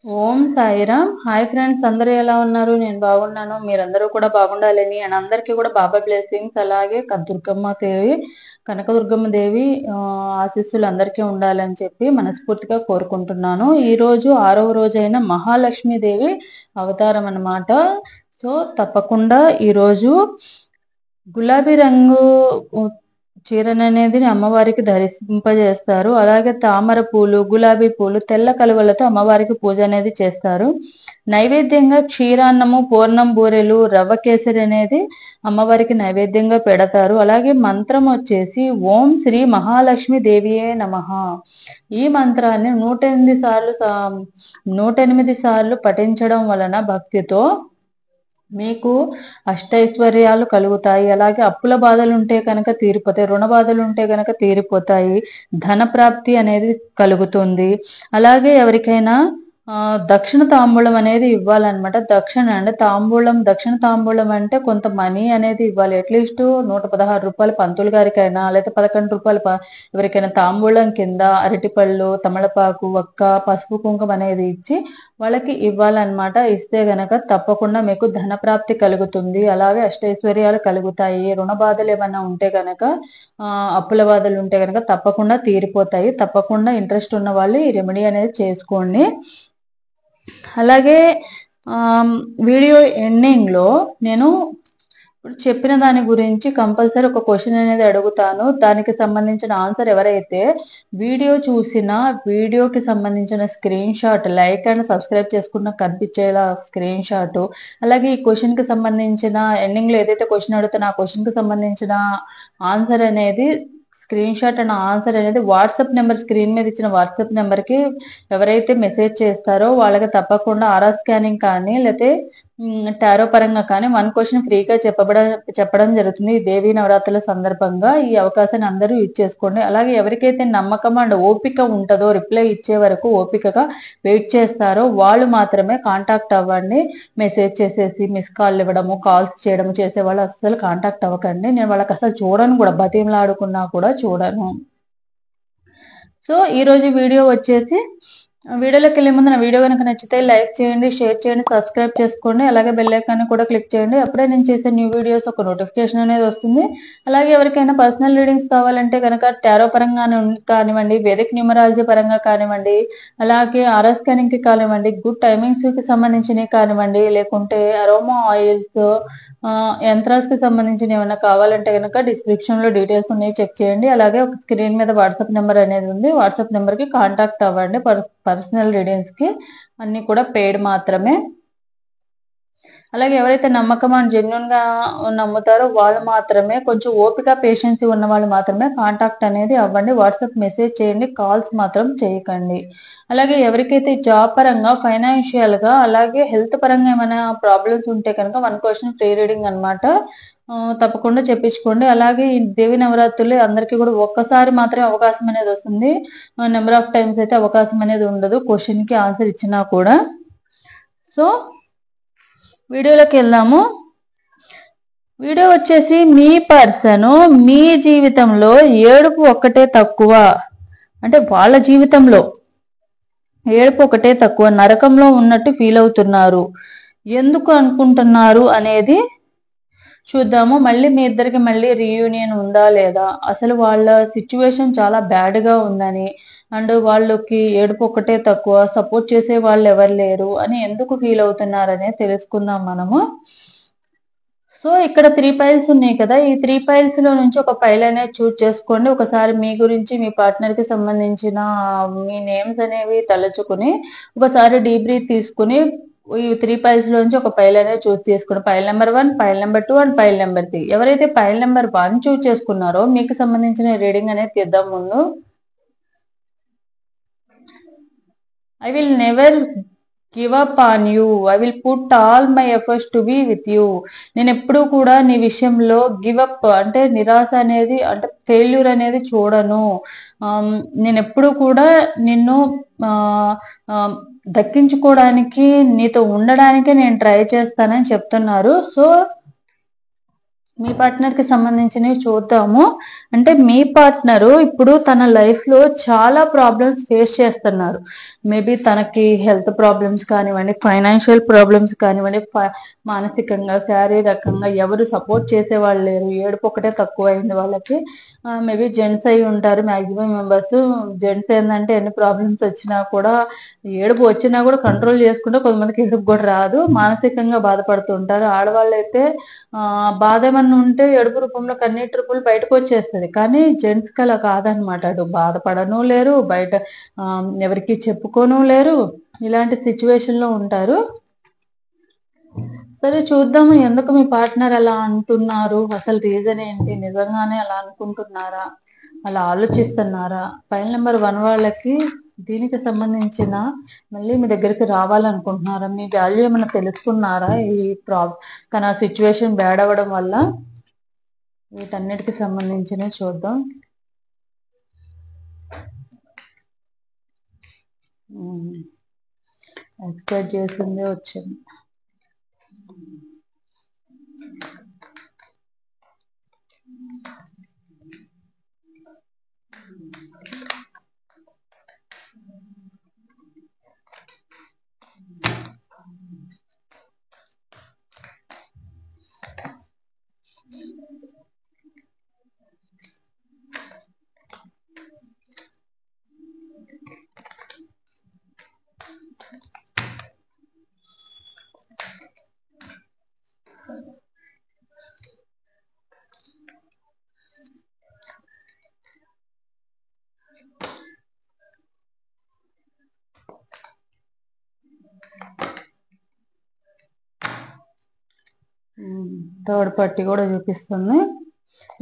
ఓం Sairam. Hi friends, అందరూ ఎలా ఉన్నారు? నేను బాగున్నాను. మీరందరూ కూడా బాగుండాలని అండ్ అందరికీ కూడా బాబా బ్లెస్సింగ్స్, అలాగే దుర్గమ్మ దేవి, కనకదుర్గమ్మ దేవి ఆశీస్సులు అందరికీ ఉండాలని చెప్పి మనస్ఫూర్తిగా కోరుకుంటున్నాను. ఈ రోజు 6వ రోజైన మహాలక్ష్మీదేవి అవతారం అన్నమాట. సో తప్పకుండా ఈరోజు గులాబీ రంగు చీరననేది అమ్మవారికి ధరింపజేస్తారు. అలాగే తామర పూలు, గులాబీ పూలు, తెల్ల కలువలతో అమ్మవారికి పూజ అనేది చేస్తారు. నైవేద్యంగా క్షీరాన్నము, పూర్ణం బూరెలు, రవ్వ కేసరి అనేది అమ్మవారికి నైవేద్యంగా పెడతారు. అలాగే మంత్రం వచ్చేసి ఓం శ్రీ మహాలక్ష్మి దేవియే నమః. ఈ మంత్రాన్ని 108 సార్లు పఠించడం వలన భక్తితో మీకు అష్టైశ్వర్యాలు కలుగుతాయి. అలాగే అప్పుల బాధలు ఉంటే కనుక తీరిపోతాయి, రుణ బాధలు ఉంటే కనుక తీరిపోతాయి, ధన ప్రాప్తి అనేది కలుగుతుంది. అలాగే ఎవరికైనా దక్షిణ తాంబూలం అనేది ఇవ్వాలన్నమాట. దక్షిణ తాంబూలం అంటే కొంత మనీ అనేది ఇవ్వాలి. అట్లీస్ట్ 116 రూపాయలు పంతులు గారికైనా, లేదా 11 రూపాయలు ఎవరికైనా తాంబూలం కింద అరటిపళ్ళు, తమలపాకు, వక్క, పసుపు, కుంకుమ అనేది ఇచ్చి వాళ్ళకి ఇవ్వాలన్నమాట. ఇస్తే గనక తప్పకుండా మీకు ధన ప్రాప్తి కలుగుతుంది. అలాగే అష్టైశ్వర్యాలు కలుగుతాయి. రుణ బాధలు ఏమైనా ఉంటే గనక, అప్పుల బాధలు ఉంటే గనక తప్పకుండా తీరిపోతాయి. తప్పకుండా ఇంట్రెస్ట్ ఉన్న వాళ్ళు ఈ రెమెడీ అనేది చేసుకోండి. అలాగే వీడియో ఎండింగ్ లో నేను ఇప్పుడు చెప్పిన దాని గురించి కంపల్సరీ ఒక క్వశ్చన్ అనేది అడుగుతాను. దానికి సంబంధించిన ఆన్సర్ ఎవరైతే వీడియోకి సంబంధించిన screen shot, like and subscribe చేసుకున్న కనిపించేలా స్క్రీన్ షాట్, అలాగే ఈ క్వశ్చన్ కి సంబంధించిన ఎండింగ్ లో ఏదైతే క్వశ్చన్ అడుగుతున్నా ఆ క్వశ్చన్ కి సంబంధించిన ఆన్సర్ అనేది స్క్రీన్ షాట్ అండ్ ఆన్సర్ అనేది వాట్సాప్ నెంబర్, స్క్రీన్ మీద ఇచ్చిన వాట్సాప్ నెంబర్ కి ఎవరైతే మెసేజ్ చేస్తారో వాళ్ళకి తప్పకుండా ఆరా స్కానింగ్ కానీ లేకపోతే టారో పరంగా కానీ 1 క్వశ్చన్ ఫ్రీగా చెప్పడం జరుగుతుంది. ఈ దేవీ నవరాత్రుల సందర్భంగా ఈ అవకాశాన్ని అందరూ యూజ్ చేసుకోండి. అలాగే ఎవరికైతే నమ్మకం అండ్ ఓపిక ఉంటుందో, రిప్లై ఇచ్చే వరకు ఓపికగా వెయిట్ చేస్తారో వాళ్ళు మాత్రమే కాంటాక్ట్ అవ్వండి. మెసేజ్ చేసేసి మిస్ కాల్ ఇవ్వడము, కాల్స్ చేయడము చేసే వాళ్ళు అస్సలు కాంటాక్ట్ అవ్వకండి. నేను వాళ్ళకి అసలు చూడను కూడా, బతిమలాడుకున్నా కూడా చూడను. సో ఈరోజు వీడియో వచ్చేసి, వీడియోలోకి వెళ్ళే ముందు నా వీడియో కనుక నచ్చితే లైక్ చేయండి, షేర్ చేయండి, సబ్స్క్రైబ్ చేసుకోండి. అలాగే బెల్ ఐకాన్ కూడా క్లిక్ చేయండి. అప్పుడే నేను చేసే న్యూ వీడియోస్ ఒక నోటిఫికేషన్ అనేది వస్తుంది. అలాగే ఎవరికైనా పర్సనల్ రీడింగ్స్ కావాలంటే కనుక టారో పరంగా కానివ్వండి, వేదిక్ న్యూమరాలజీ పరంగా కానివ్వండి, అలాగే ఆరా స్కానింగ్ కి కానివ్వండి, గుడ్ టైమింగ్స్ కి సంబంధించినవి కానివ్వండి, లేకుంటే అరోమా ఆయిల్స్, యంత్రాస్ కి సంబంధించిన ఏమైనా కావాలంటే కనుక డిస్క్రిప్షన్ లో డీటెయిల్స్ ఉన్నాయి, చెక్ చేయండి. అలాగే ఒక స్క్రీన్ మీద వాట్సాప్ నెంబర్ అనేది ఉంది, వాట్సాప్ నెంబర్ కి కాంటాక్ట్ అవ్వండి. పర్సనల్ రీడింగ్స్ కి అన్ని కూడా పెయిడ్ మాత్రమే. అలాగే ఎవరైతే నమ్మకం అండ్ జెన్యున్ గా నమ్ముతారో వాళ్ళు మాత్రమే, కొంచెం ఓపిక పేషెన్సీ ఉన్న వాళ్ళు మాత్రమే కాంటాక్ట్ అనేది అవ్వండి. వాట్సాప్ మెసేజ్ చేయండి, కాల్స్ మాత్రం చేయకండి. అలాగే ఎవరికైతే జాబ్ పరంగా, ఫైనాన్షియల్ గా, అలాగే హెల్త్ పరంగా ఏమైనా ప్రాబ్లమ్స్ ఉంటే కనుక 1 క్వశ్చన్ ఫ్రీ రీడింగ్ అనమాట, తప్పకుండా చెప్పించుకోండి. అలాగే ఈ దేవి నవరాత్రులు అందరికీ కూడా ఒక్కసారి మాత్రమే అవకాశం అనేది వస్తుంది. నెంబర్ ఆఫ్ టైమ్స్ అయితే అవకాశం అనేది ఉండదు క్వశ్చన్ కి ఆన్సర్ ఇచ్చినా కూడా. సో వీడియోలోకి వెళ్దాము. వీడియో వచ్చేసి, మీ పర్సన్ మీ జీవితంలో ఏడుపు ఒక్కటే తక్కువ, అంటే వాళ్ళ జీవితంలో ఏడుపు ఒకటే తక్కువ, నరకంలో ఉన్నట్టు ఫీల్ అవుతున్నారు. ఎందుకు అనుకుంటున్నారు అనేది చూద్దాము. మళ్ళీ మీ ఇద్దరికి మళ్ళీ రీయూనియన్ ఉందా లేదా, అసలు వాళ్ళ సిచ్యువేషన్ చాలా బ్యాడ్ గా ఉందని, అండ్ వాళ్ళకి ఏడుపు ఒకటే తక్కువ, సపోర్ట్ చేసే వాళ్ళు ఎవరు లేరు అని ఎందుకు ఫీల్ అవుతున్నారనే తెలుసుకుందాం మనము. సో ఇక్కడ 3 పైల్స్ ఉన్నాయి కదా, ఈ 3 పైల్స్ లో నుంచి ఒక పైల్ అనేది చూజ్ చేసుకోండి. ఒకసారి మీ గురించి, మీ పార్ట్నర్ కి సంబంధించిన మీ నేమ్స్ అనేవి తలుచుకుని ఒకసారి డీప్ బ్రీత్ తీసుకుని ఈ 3 పైల్స్ లో నుంచి ఒక పైల్ అనేది చూస్ చేసుకోండి. Pile number 1, pile number 2 and pile number 3. ఎవరైతే పైల్ నెంబర్ 1 చూస్ చేసుకున్నారో మీకు సంబంధించిన రీడింగ్ అనేది తీద్దాం. ముందు I will never give up on you. I will put all my efforts to be with you. నేను ఎప్పుడూ కూడా నీ విషయంలో గివ్ అప్ అంటే నిరాశ అనేది, అంటే ఫెయిల్యూర్ అనేది చూడను. నేను ఎప్పుడూ కూడా నిన్ను దక్కించుకోవడానికి, నీతో ఉండడానికే నేను ట్రై చేస్తానని చెప్తున్నారు. సో మీ పార్ట్నర్ కి సంబంధించినవి చూద్దాము. అంటే మీ పార్ట్నరు ఇప్పుడు తన లైఫ్ లో చాలా ప్రాబ్లమ్స్ ఫేస్ చేస్తున్నారు. మేబీ తనకి హెల్త్ ప్రాబ్లమ్స్ కానివ్వండి, ఫైనాన్షియల్ ప్రాబ్లమ్స్ కానివ్వండి, మానసికంగా, శారీరకంగా ఎవరు సపోర్ట్ చేసే వాళ్ళు లేరు. ఏడుపు ఒకటే తక్కువైంది వాళ్ళకి. మేబీ జెంట్స్ అయి ఉంటారు మాక్సిమం మెంబర్స్. జెంట్స్ ఏంటంటే ఎన్ని ప్రాబ్లమ్స్ వచ్చినా కూడా, ఏడుపు వచ్చినా కూడా కంట్రోల్ చేసుకుంటే, కొంతమందికి ఏడుపు కూడా రాదు, మానసికంగా బాధపడుతూ ఉంటారు. ఆడవాళ్ళు అయితే బాధ ఏమన్నా ఉంటే ఏడుపు రూపంలో కన్నీటి రూపంలో బయటకు వచ్చేస్తుంది. కానీ జెంట్స్ కి అలా కాదనమాట. అటు బాధపడను లేరు, బయట ఎవరికి చెప్పుకోను లేరు, ఇలాంటి సిచ్యువేషన్ లో ఉంటారు. సరే చూద్దాము, ఎందుకు మీ పార్ట్నర్ అలా అంటున్నారు, అసలు రీజన్ ఏంటి, నిజంగానే అలా అనుకుంటున్నారా, అలా ఆలోచిస్తున్నారా? ఫైల్ నెంబర్ 1 వాళ్ళకి దీనికి సంబంధించిన మళ్ళీ మీ దగ్గరికి రావాలనుకుంటున్నారా? మీ వాల్యూ ఏమైనా తెలుసుకున్నారా ఈ తన సిచ్యువేషన్ బ్యాడ్ అవ్వడం వల్ల? వీటన్నిటికి సంబంధించిన చూద్దాం. ఎక్స్పెక్ట్ చేసిందే వచ్చింది. థర్డ్ పార్టీ కూడా చూపిస్తుంది.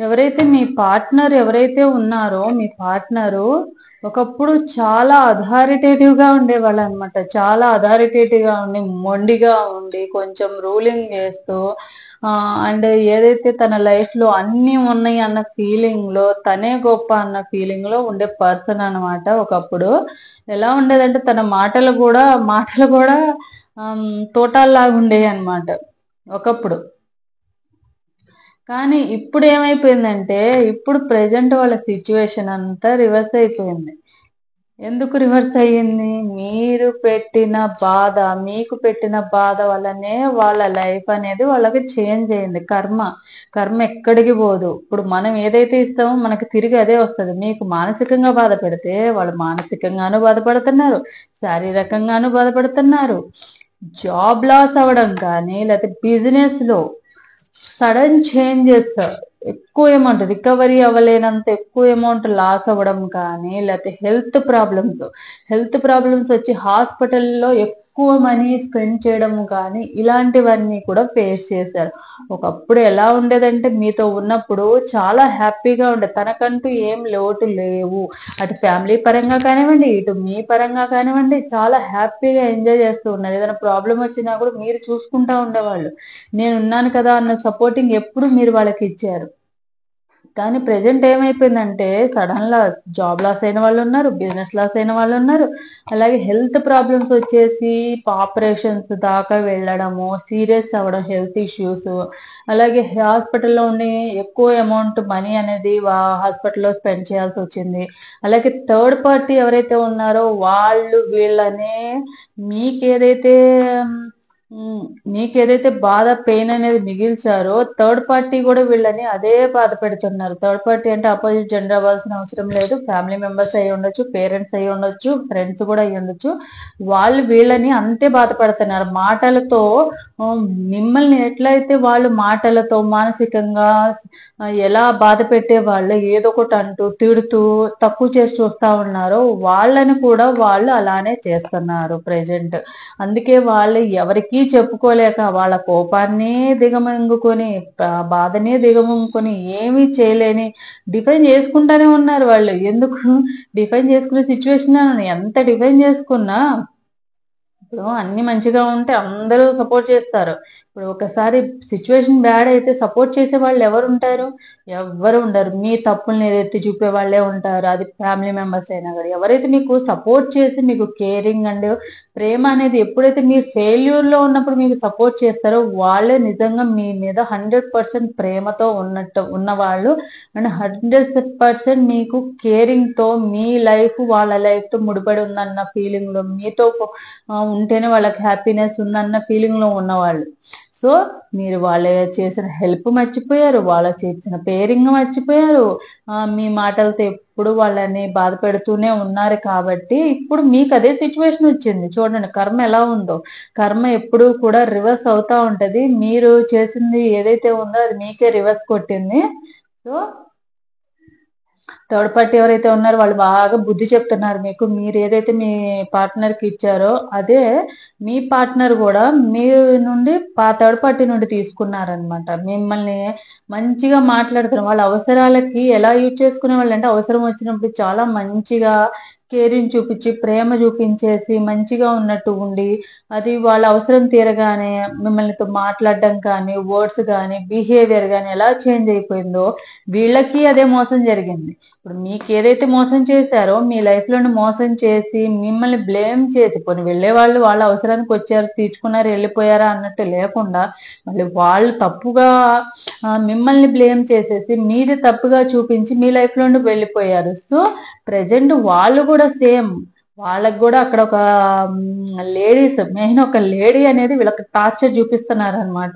ఎవరైతే మీ పార్ట్నర్ ఎవరైతే ఉన్నారో, మీ పార్ట్నరు ఒకప్పుడు చాలా అథారిటేటివ్ గా ఉండేవాళ్ళు అనమాట. చాలా అథారిటేటివ్ గా ఉండి, మొండిగా ఉండి, కొంచెం రూలింగ్ చేస్తూ, అండ్ ఏదైతే తన లైఫ్ లో అన్ని ఉన్నాయి అన్న ఫీలింగ్ లో, తనే గొప్ప అన్న ఫీలింగ్ లో ఉండే పర్సన్ అనమాట. ఒకప్పుడు ఎలా ఉండేదంటే తన మాటలు కూడా తోటాల్లాగా ఉండేవి అనమాట ఒకప్పుడు. కానీ ఇప్పుడు ఏమైపోయిందంటే, ఇప్పుడు ప్రెజెంట్ వాళ్ళ సిచ్యువేషన్ అంతా రివర్స్ అయిపోయింది. ఎందుకు రివర్స్ అయ్యింది? మీకు పెట్టిన బాధ వల్లనే వాళ్ళ లైఫ్ అనేది వాళ్ళకి చేంజ్ అయింది. కర్మ ఎక్కడికి పోదు. ఇప్పుడు మనం ఏదైతే ఇస్తామో మనకి తిరిగి అదే వస్తుంది. మీకు మానసికంగా బాధ పెడితే వాళ్ళు మానసికంగానూ బాధపడుతున్నారు, శారీరకంగానూ బాధపడుతున్నారు. జాబ్ లాస్ అవ్వడం కానీ, లేకపోతే బిజినెస్ లో సడన్ చేంజెస్, ఎక్కువ అమౌంట్ రికవరీ అవ్వలేనంత ఎక్కువ అమౌంట్ లాస్ అవ్వడం కానీ, లేకపోతే హెల్త్ ప్రాబ్లమ్స్ వచ్చి హాస్పిటల్లో ఎక్కువ మనీ స్పెండ్ చేయడం కానీ, ఇలాంటివన్నీ కూడా ఫేస్ చేశారు. ఒకప్పుడు ఎలా ఉండేదంటే, మీతో ఉన్నప్పుడు చాలా హ్యాపీగా ఉండేది. తనకంటూ ఏం లోటు లేవు. అటు ఫ్యామిలీ పరంగా కానివ్వండి, ఇటు మీ పరంగా కానివ్వండి, చాలా హ్యాపీగా ఎంజాయ్ చేస్తూ ఉన్నారు. ఏదైనా ప్రాబ్లం వచ్చినా కూడా మీరు చూసుకుంటా ఉండేవాళ్ళు. నేను ఉన్నాను కదా అన్న సపోర్టింగ్ ఎప్పుడు మీరు వాళ్ళకి ఇచ్చారు. కానీ ప్రెజెంట్ ఏమైపోయిందంటే, సడన్ లా జాబ్ లాస్ అయిన వాళ్ళు ఉన్నారు, బిజినెస్ లాస్ అయిన వాళ్ళు ఉన్నారు, అలాగే హెల్త్ ప్రాబ్లమ్స్ వచ్చేసి ఆపరేషన్స్ దాకా వెళ్ళడము, సీరియస్ అవ్వడం, హెల్త్ ఇష్యూస్, అలాగే హాస్పిటల్లో ఉండి ఎక్కువ అమౌంట్ మనీ అనేది హాస్పిటల్లో స్పెండ్ చేయాల్సి వచ్చింది. అలాగే థర్డ్ పార్టీ ఎవరైతే ఉన్నారో వాళ్ళు వీళ్ళనే మీకేదైతే మీకేదైతే బాధ పెయిన్ అనేది మిగిల్చారో, థర్డ్ పార్టీ కూడా వీళ్ళని అదే బాధ పెడుతున్నారు. థర్డ్ పార్టీ అంటే అపోజిట్ జెండర్ అవ్వాల్సిన అవసరం లేదు. ఫ్యామిలీ మెంబర్స్ అయి ఉండొచ్చు, పేరెంట్స్ అయి ఉండొచ్చు, ఫ్రెండ్స్ కూడా అయి ఉండొచ్చు. వాళ్ళు వీళ్ళని అంతే బాధపడుతున్నారు మాటలతో. మిమ్మల్ని ఎట్లయితే వాళ్ళు మాటలతో మానసికంగా ఎలా బాధ పెట్టే వాళ్ళు, ఏదో ఒకటి అంటూ తిడుతూ తక్కువ చేసి చూస్తా ఉన్నారో, వాళ్ళని కూడా వాళ్ళు అలానే చేస్తున్నారు ప్రెజెంట్. అందుకే వాళ్ళు ఎవరికీ చెప్పుకోలేక వాళ్ళ కోపాన్ని దిగమింగుకొని, బాధనే దిగమింగుకొని, ఏమీ చేయలేని డిఫైన్ చేసుకుంటానే ఉన్నారు వాళ్ళు. ఎందుకు డిఫైన్ చేసుకునే సిచ్యువేషన్, ఎంత డిఫైన్ చేసుకున్నా ఇప్పుడు అన్ని మంచిగా ఉంటే అందరూ సపోర్ట్ చేస్తారు. ఇప్పుడు ఒకసారి సిచ్యువేషన్ బ్యాడ్ అయితే సపోర్ట్ చేసే వాళ్ళు ఎవరు ఉంటారు? ఎవ్వరు ఉండరు. మీ తప్పుల్ని ఎత్తి చూపే వాళ్ళే ఉంటారు. అది ఫ్యామిలీ మెంబర్స్ అయినా కూడా. ఎవరైతే మీకు సపోర్ట్ చేసి మీకు కేరింగ్ అండ్ ప్రేమ అనేది ఎప్పుడైతే మీరు ఫెయిల్యూర్ లో ఉన్నప్పుడు మీకు సపోర్ట్ చేస్తారో వాళ్ళే నిజంగా మీ మీద 100% ప్రేమతో ఉన్నవాళ్ళు అండ్ 100% మీకు కేరింగ్ తో మీ లైఫ్ వాళ్ళ లైఫ్ తో ముడిపడి ఉందన్న ఫీలింగ్ లో మీతో ఉంటేనే వాళ్ళకి హ్యాపీనెస్ ఉందన్న ఫీలింగ్ లో ఉన్నవాళ్ళు. సో మీరు వాళ్ళ చేసిన హెల్ప్ మర్చిపోయారు, వాళ్ళ చేసిన పేరింగ్ మర్చిపోయారు, మీ మాటలతో ఎప్పుడు వాళ్ళని బాధ పెడుతూనే ఉన్నారు. కాబట్టి ఇప్పుడు మీకు అదే సిచ్యువేషన్ వచ్చింది. చూడండి కర్మ ఎలా ఉందో. కర్మ ఎప్పుడు కూడా రివర్స్ అవుతా ఉంటది. మీరు చేసింది ఏదైతే ఉందో అది మీకే రివర్స్ కొట్టింది. సో థర్డ్ పార్టీ ఎవరైతే ఉన్నారో వాళ్ళు బాగా బుద్ధి చెప్తున్నారు మీకు. మీరు ఏదైతే మీ పార్ట్నర్ కి ఇచ్చారో అదే మీ పార్ట్నర్ కూడా మీ నుండి థర్డ్ పార్టీ నుండి తీసుకున్నారనమాట. మిమ్మల్ని మంచిగా మాట్లాడుతున్నారు. వాళ్ళ అవసరాలకి ఎలా యూజ్ చేసుకునే వాళ్ళు అంటే అవసరం వచ్చినప్పుడు చాలా మంచిగా కేరింగ్ చూపించి ప్రేమ చూపించేసి మంచిగా ఉన్నట్టు ఉండి అది వాళ్ళ అవసరం తీరగానే మిమ్మల్నితో మాట్లాడడం కానీ వర్డ్స్ కానీ బిహేవియర్ కానీ ఎలా చేంజ్ అయిపోయిందో వీళ్ళకి అదే మోసం జరిగింది. ఇప్పుడు మీకు ఏదైతే మోసం చేశారో మీ లైఫ్ లోని మోసం చేసి మిమ్మల్ని బ్లేమ్ చేసి పోనీ వెళ్ళే వాళ్ళు వాళ్ళ అవసరానికి వచ్చారు తీర్చుకున్నారు వెళ్ళిపోయారా అన్నట్టు లేకుండా మళ్ళీ వాళ్ళు తప్పుగా మిమ్మల్ని బ్లేమ్ చేసేసి మీది తప్పుగా చూపించి మీ లైఫ్ లోని వెళ్ళిపోయారు. సో ప్రజెంట్ వాళ్ళు కూడా సేమ్ వాళ్ళకు కూడా అక్కడ ఒక లేడీస్ మెయిన్ ఒక లేడీ అనేది వీళ్ళకి టార్చర్ చూపిస్తున్నారు అనమాట.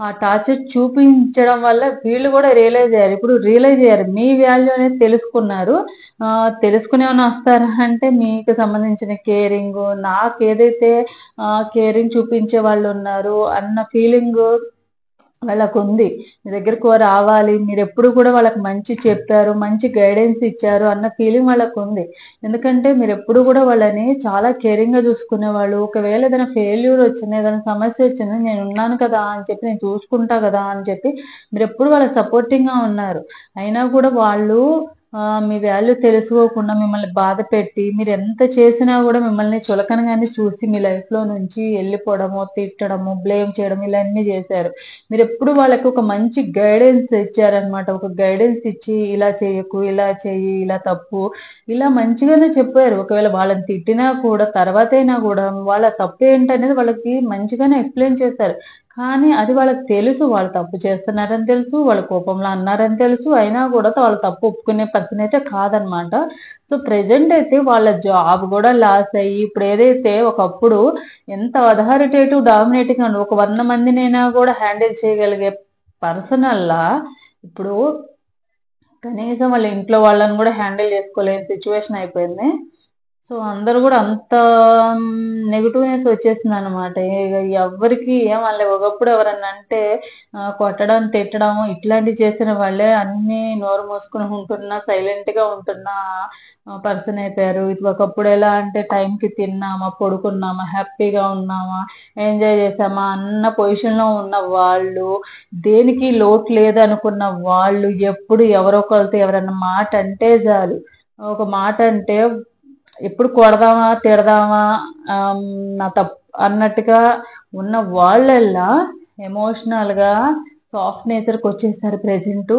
ఆ టార్చర్ చూపించడం వల్ల వీళ్ళు కూడా రియలైజ్ అయ్యారు. ఇప్పుడు రియలైజ్ అయ్యారు మీ వాల్యూ అనేది తెలుసుకున్నారు. తెలుసుకునే వస్తారా అంటే మీకు సంబంధించిన కేరింగ్ నాకు ఏదైతే కేరింగ్ చూపించే వాళ్ళు ఉన్నారు అన్న ఫీలింగ్ వాళ్ళకు ఉంది. మీ దగ్గరకు రావాలి, మీరు ఎప్పుడు కూడా వాళ్ళకి మంచి చెప్పారు, మంచి గైడెన్స్ ఇచ్చారు అన్న ఫీలింగ్ వాళ్ళకు ఉంది. ఎందుకంటే మీరు ఎప్పుడు కూడా వాళ్ళని చాలా కేరింగ్ గా చూసుకునేవాళ్ళు. ఒకవేళ ఏదైనా ఫెయిల్యూర్ వచ్చింది, ఏదైనా సమస్య వచ్చింది, నేను ఉన్నాను కదా అని చెప్పి నేను చూసుకుంటా కదా అని చెప్పి మీరు ఎప్పుడు వాళ్ళకి సపోర్టింగ్ గా ఉన్నారు. అయినా కూడా వాళ్ళు మీ వాల్యూ తెలుసుకోకుండా మిమ్మల్ని బాధ పెట్టి మీరు ఎంత చేసినా కూడా మిమ్మల్ని చులకనగానే చూసి మీ లైఫ్ లో నుంచి వెళ్ళిపోవడము, తిట్టడము, బ్లేమ్ చేయడం ఇలా అన్ని చేశారు. మీరు ఎప్పుడు వాళ్ళకి ఒక మంచి గైడెన్స్ ఇచ్చారనమాట. ఒక గైడెన్స్ ఇచ్చి ఇలా చేయకు, ఇలా చెయ్యి, ఇలా తప్పు, ఇలా మంచిగానే చెప్పారు. ఒకవేళ వాళ్ళని తిట్టినా కూడా తర్వాతైనా కూడా వాళ్ళ తప్పు ఏంటనేది వాళ్ళకి మంచిగానే ఎక్స్ప్లెయిన్ చేశారు. కానీ అది వాళ్ళకి తెలుసు వాళ్ళు తప్పు చేస్తున్నారని తెలుసు, వాళ్ళ కోపంలో అన్నారని తెలుసు. అయినా కూడా వాళ్ళ తప్పు ఒప్పుకునే పర్సన్ అయితే కాదనమాట. సో ప్రెజెంట్ అయితే వాళ్ళ జాబ్ కూడా లాస్ అయ్యి ఇప్పుడు ఏదైతే ఒకప్పుడు ఎంత అథారిటేటివ్ డామినేటింగ్ అని ఒక 100 మందినైనా కూడా హ్యాండిల్ చేయగలిగే పర్సనల్లా ఇప్పుడు కనీసం వాళ్ళ ఇంట్లో వాళ్ళని కూడా హ్యాండిల్ చేసుకోలేని సిచ్యువేషన్ అయిపోయింది. సో అందరూ కూడా అంత నెగిటివ్నెస్ వచ్చేసింది అనమాట. ఎవ్వరికి ఏం అనలే. ఒకప్పుడు ఎవరన్నా అంటే కొట్టడం తిట్టడం ఇట్లాంటివి చేసిన వాళ్ళే అన్ని నోరు మూసుకుని ఉంటున్నా సైలెంట్ గా ఉంటున్నా పర్సన్ అయిపోయారు. ఇది ఒకప్పుడు ఎలా అంటే టైంకి తిన్నామా, పడుకున్నామా, హ్యాపీగా ఉన్నామా, ఎంజాయ్ చేసామా అన్న పొజిషన్ లో ఉన్న వాళ్ళు, దేనికి లోటు లేదనుకున్న వాళ్ళు ఎప్పుడు ఎవరో ఒకరితో ఎవరన్నా మాట అంటే చాలు, ఒక మాట అంటే ఎప్పుడు కొడదామా తిడదామా నా తప్పు అన్నట్టుగా ఉన్న వాళ్ళల్లా ఎమోషనల్ గా సాఫ్ట్ నేచర్కి వచ్చేసారు. ప్రెజెంట్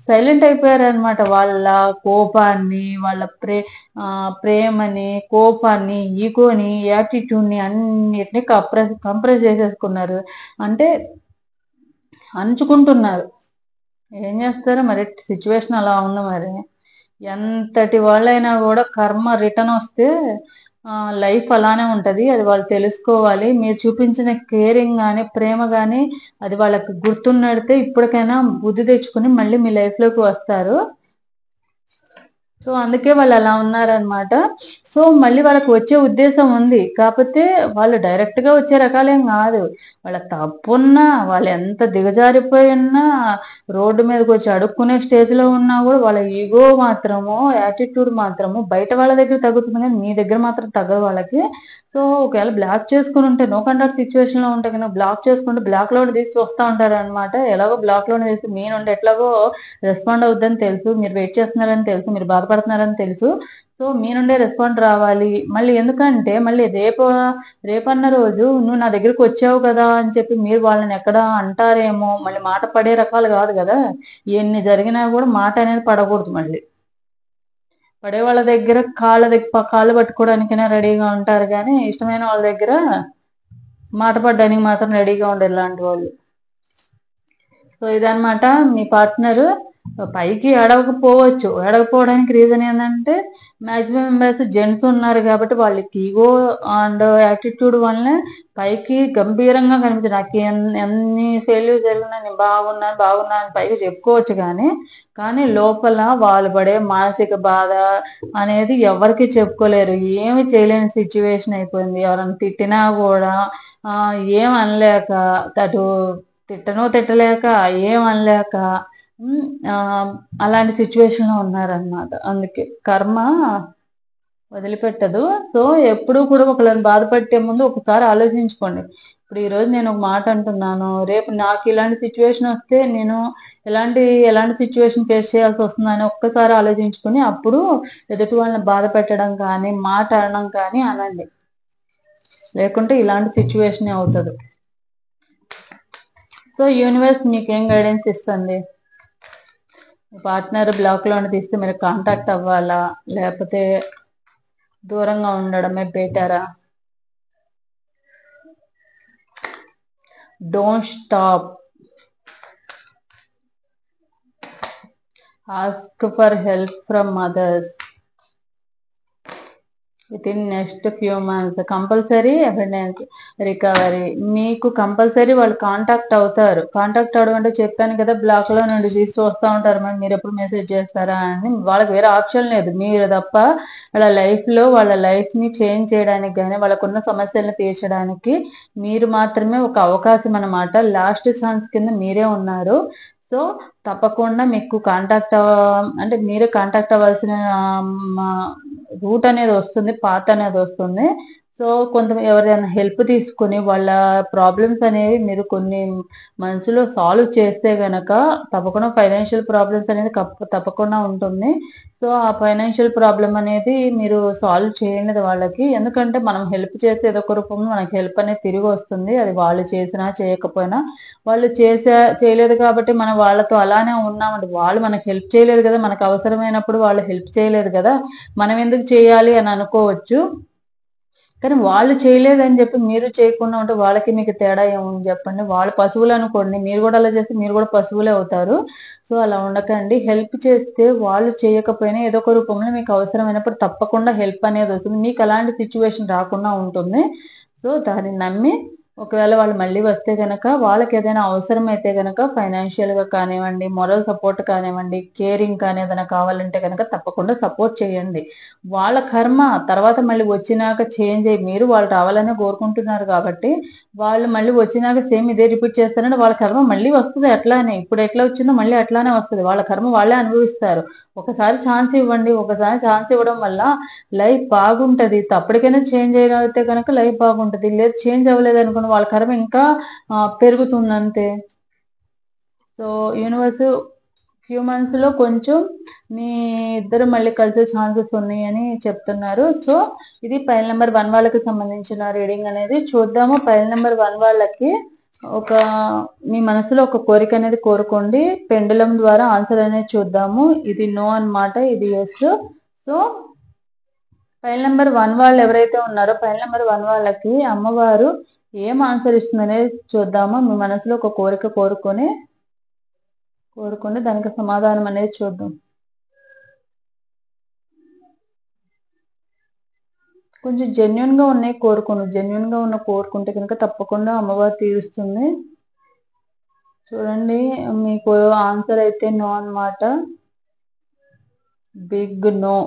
సైలెంట్ అయిపోయారు అనమాట. వాళ్ళ కోపాన్ని, వాళ్ళ ప్రేమని, కోపాన్ని, ఈగోని, యాటిట్యూడ్ని అన్నిటిని కంప్రెస్ చేసేసుకున్నారు. అంటే అంచుకుంటున్నారు. ఏం చేస్తారో మరి సిచ్యువేషన్ అలా ఉంది. మరి ఎంతటి వాళ్ళైనా కూడా కర్మ రిటర్న్ వస్తే లైఫ్ అలానే ఉంటది. అది వాళ్ళు తెలుసుకోవాలి. మీరు చూపించిన కేరింగ్ కానీ ప్రేమ కానీ అది వాళ్ళకి గుర్తున్నడితే ఇప్పటికైనా బుద్ధి తెచ్చుకుని మళ్ళీ మీ లైఫ్ లోకి వస్తారు. సో అందుకే వాళ్ళు అలా ఉన్నారనమాట. సో మళ్ళీ వాళ్ళకి వచ్చే ఉద్దేశం ఉంది. కాకపోతే వాళ్ళు డైరెక్ట్ గా వచ్చే రకాలేం కాదు. వాళ్ళ తప్పున్నా వాళ్ళు ఎంత దిగజారిపోయి ఉన్నా రోడ్డు మీదకి వచ్చి అడుక్కునే స్టేజ్ లో ఉన్నా కూడా వాళ్ళ ఈగో మాత్రము యాటిట్యూడ్ మాత్రము బయట వాళ్ళ దగ్గర తగ్గుతుంది కానీ మీ దగ్గర మాత్రం తగ్గదు వాళ్ళకి. సో ఒకవేళ బ్లాక్ చేసుకుని ఉంటే నో కాంటాక్ట్ సిచ్యువేషన్ లో ఉంటే కనుక బ్లాక్ చేసుకుంటే బ్లాక్ లోనే తీసి వస్తూ ఉంటారు అనమాట. ఎలాగో బ్లాక్ లోనే తీసి మీ నుండి ఎట్లాగో రెస్పాండ్ అవుద్దని తెలుసు, మీరు వెయిట్ చేస్తున్నారని తెలుసు, మీరు బాధపడ బాధపడుతున్నారని తెలుసు. సో మీ నుండే రెస్పాండ్ రావాలి. మళ్ళీ ఎందుకంటే మళ్ళీ రేపన్న రోజు నువ్వు నా దగ్గరికి వచ్చావు కదా అని చెప్పి మీరు వాళ్ళని ఎక్కడ అంటారేమో, మళ్ళీ మాట పడే రకాలు కాదు కదా. ఎన్ని జరిగినా కూడా మాట అనేది పడకూడదు. మళ్ళీ పడే వాళ్ళ దగ్గర కాళ్ళు పట్టుకోవడానికైనా రెడీగా ఉంటారు, కానీ ఇష్టమైన వాళ్ళ దగ్గర మాట పడడానికి మాత్రం రెడీగా ఉండరు ఇలాంటి వాళ్ళు. సో ఇదనమాట మీ పార్ట్నర్ పైకి ఏడవకపోవడానికి రీజన్ ఏంటంటే మాక్సిమం మెంబర్స్ జెంట్స్ ఉన్నారు కాబట్టి వాళ్ళకి ఈగో అండ్ యాటిట్యూడ్ వల్లనే పైకి గంభీరంగా కనిపించింది. నాకు ఎన్ని ఫెయిల్యూర్ జరిగినా నేను బాగున్నాను అని పైకి చెప్పుకోవచ్చు, కానీ లోపల వాళ్ళు పడే మానసిక బాధ అనేది ఎవరికి చెప్పుకోలేరు. ఏమి చేయలేని సిచ్యువేషన్ అయిపోయింది. ఎవరైనా తిట్టినా కూడా ఏం అనలేక, అటు తిట్టలేక ఏం అనలేక అలాంటి సిచ్యువేషన్ లో ఉన్నారనమాట. అందుకే కర్మ వదిలిపెట్టదు. సో ఎప్పుడూ కూడా ఒకళ్ళని బాధపెట్టే ముందు ఒకసారి ఆలోచించుకోండి. ఇప్పుడు ఈ రోజు నేను ఒక మాట అంటున్నాను, రేపు నాకు ఇలాంటి సిచ్యువేషన్ వస్తే నేను ఎలాంటి సిచ్యువేషన్ ఫేస్ చేయాల్సి వస్తుందని ఒక్కసారి ఆలోచించుకుని అప్పుడు ఎదుటి వాళ్ళని బాధ పెట్టడం కానీ మాట అనడం కానీ అనండి. లేకుంటే ఇలాంటి సిచ్యువేషన్ అవుతుంది. సో యూనివర్స్ మీకేం గైడెన్స్ ఇస్తుంది? పార్ట్నర్ బ్లాక్ లో తీస్తే మీరు కాంటాక్ట్ అవ్వాలా, లేకపోతే దూరంగా ఉండడమే బెటరా? Don't stop, ask for help from others with in next few months. Compulsory abundance recovery మీకు కంపల్సరీ వాళ్ళు కాంటాక్ట్ అవుతారు. కాంటాక్ట్ అవడం అంటే చెప్పాను కదా, బ్లాక్ లో నుండి తీసి వస్తూ ఉంటారు. మరి మీరు ఎప్పుడు మెసేజ్ చేస్తారా అని వాళ్ళకి వేరే ఆప్షన్ లేదు మీరు తప్ప. వాళ్ళ లైఫ్ ని చేంజ్ చేయడానికి కానీ వాళ్ళకున్న సమస్యలను తీర్చడానికి మీరు మాత్రమే ఒక అవకాశం అన్నమాట. లాస్ట్ ఛాన్స్ కింద మీరే ఉన్నారు. సో తప్పకుండా మీకు అంటే మీరే కాంటాక్ట్ అవ్వాల్సిన రూట్ అనేది వస్తుంది, పాత్ అనేది వస్తుంది. సో ఎవరైనా హెల్ప్ తీసుకుని వాళ్ళ ప్రాబ్లమ్స్ అనేవి మీరు కొన్ని మనసులో సాల్వ్ చేస్తే గనక తప్పకుండా ఫైనాన్షియల్ ప్రాబ్లమ్స్ అనేది తప్పకుండా ఉంటుంది. సో ఆ ఫైనాన్షియల్ ప్రాబ్లం అనేది మీరు సాల్వ్ చేయండి వాళ్ళకి. ఎందుకంటే మనం హెల్ప్ చేస్తే ఏదో ఒక రూపంలో మనకి హెల్ప్ అనేది తిరిగి వస్తుంది. అది వాళ్ళు చేసినా చేయకపోయినా. వాళ్ళు చేయలేదు కాబట్టి మనం వాళ్ళతో అలానే ఉన్నామండి. వాళ్ళు మనకు హెల్ప్ చేయలేదు కదా, మనకు అవసరమైనప్పుడు వాళ్ళు హెల్ప్ చేయలేదు కదా, మనం ఎందుకు చేయాలి అని అనుకోవచ్చు. కానీ వాళ్ళు చేయలేదని చెప్పి మీరు చేయకుండా ఉంటే వాళ్ళకి మీకు తేడా ఏముంది చెప్పండి? వాళ్ళు పశువులు అనుకోండి, మీరు కూడా అలా చేస్తే మీరు కూడా పశువులే అవుతారు. సో అలా ఉండకండి. హెల్ప్ చేస్తే వాళ్ళు చేయకపోయినా ఏదో ఒక రూపంలో మీకు అవసరమైనప్పుడు తప్పకుండా హెల్ప్ అనేది వస్తుంది. మీకు అలాంటి సిచ్యువేషన్ రాకుండా ఉంటుంది. సో దాన్ని నమ్మి ఒకవేళ వాళ్ళు మళ్ళీ వస్తే గనక వాళ్ళకి ఏదైనా అవసరం అయితే గనక ఫైనాన్షియల్ గా కానివ్వండి, మొరల్ సపోర్ట్ కానివ్వండి, కేరింగ్ కానీ ఏదైనా కావాలంటే కనుక తప్పకుండా సపోర్ట్ చేయండి. వాళ్ళ కర్మ తర్వాత మళ్ళీ వచ్చినాక చేంజ్ అయ్యి మీరు వాళ్ళు రావాలనే కోరుకుంటున్నారు కాబట్టి వాళ్ళు మళ్ళీ వచ్చినాక సేమ్ ఇదే రిపీట్ చేస్తారంటే వాళ్ళ కర్మ మళ్ళీ వస్తుంది అట్లానే. ఇప్పుడు ఎట్లా వచ్చిందో మళ్ళీ అట్లానే వస్తుంది. వాళ్ళ కర్మ వాళ్ళే అనుభవిస్తారు. ఒకసారి ఛాన్స్ ఇవ్వండి. ఒకసారి ఛాన్స్ ఇవ్వడం వల్ల లైఫ్ బాగుంటది. అప్పటికైనా చేంజ్ అయితే కనుక లైఫ్ బాగుంటది. లేదు చేంజ్ అవ్వలేదు అనుకోండి, వాళ్ళ కర్మ ఇంకా పెరుగుతుంది అంతే. సో యూనివర్స్ ఫ్యూ మంత్స్ లో కొంచెం మీ ఇద్దరు మళ్ళీ కలిసే ఛాన్సెస్ ఉన్నాయని చెప్తున్నారు. సో ఇది పైల్ నెంబర్ 1 వాళ్ళకి సంబంధించిన రీడింగ్ అనేది. చూద్దాము పైల్ నెంబర్ 1 వాళ్ళకి మీ మనసులో ఒక కోరిక అనేది కోరుకోండి. పెండులం ద్వారా ఆన్సర్ అనేది చూద్దాము. ఇది నో అన్నమాట, ఇది ఎస్. సో పైల్ నెంబర్ 1 వాళ్ళు ఎవరైతే ఉన్నారో పైల్ నెంబర్ 1 వాళ్ళకి అమ్మవారు ఏం ఆన్సర్ ఇస్తుందనేది చూద్దాము. మీ మనసులో ఒక కోరిక కోరుకొని దానికి సమాధానం అనేది చూద్దాం. కొంచెం జెన్యున్ గా ఉన్నాయి జెన్యున్ గా కోరుకుంటే కనుక తప్పకుండా అమ్మవారు తీరుస్తుంది. చూడండి మీకు ఆన్సర్ అయితే నో అన్నమాట, బిగ్ నో.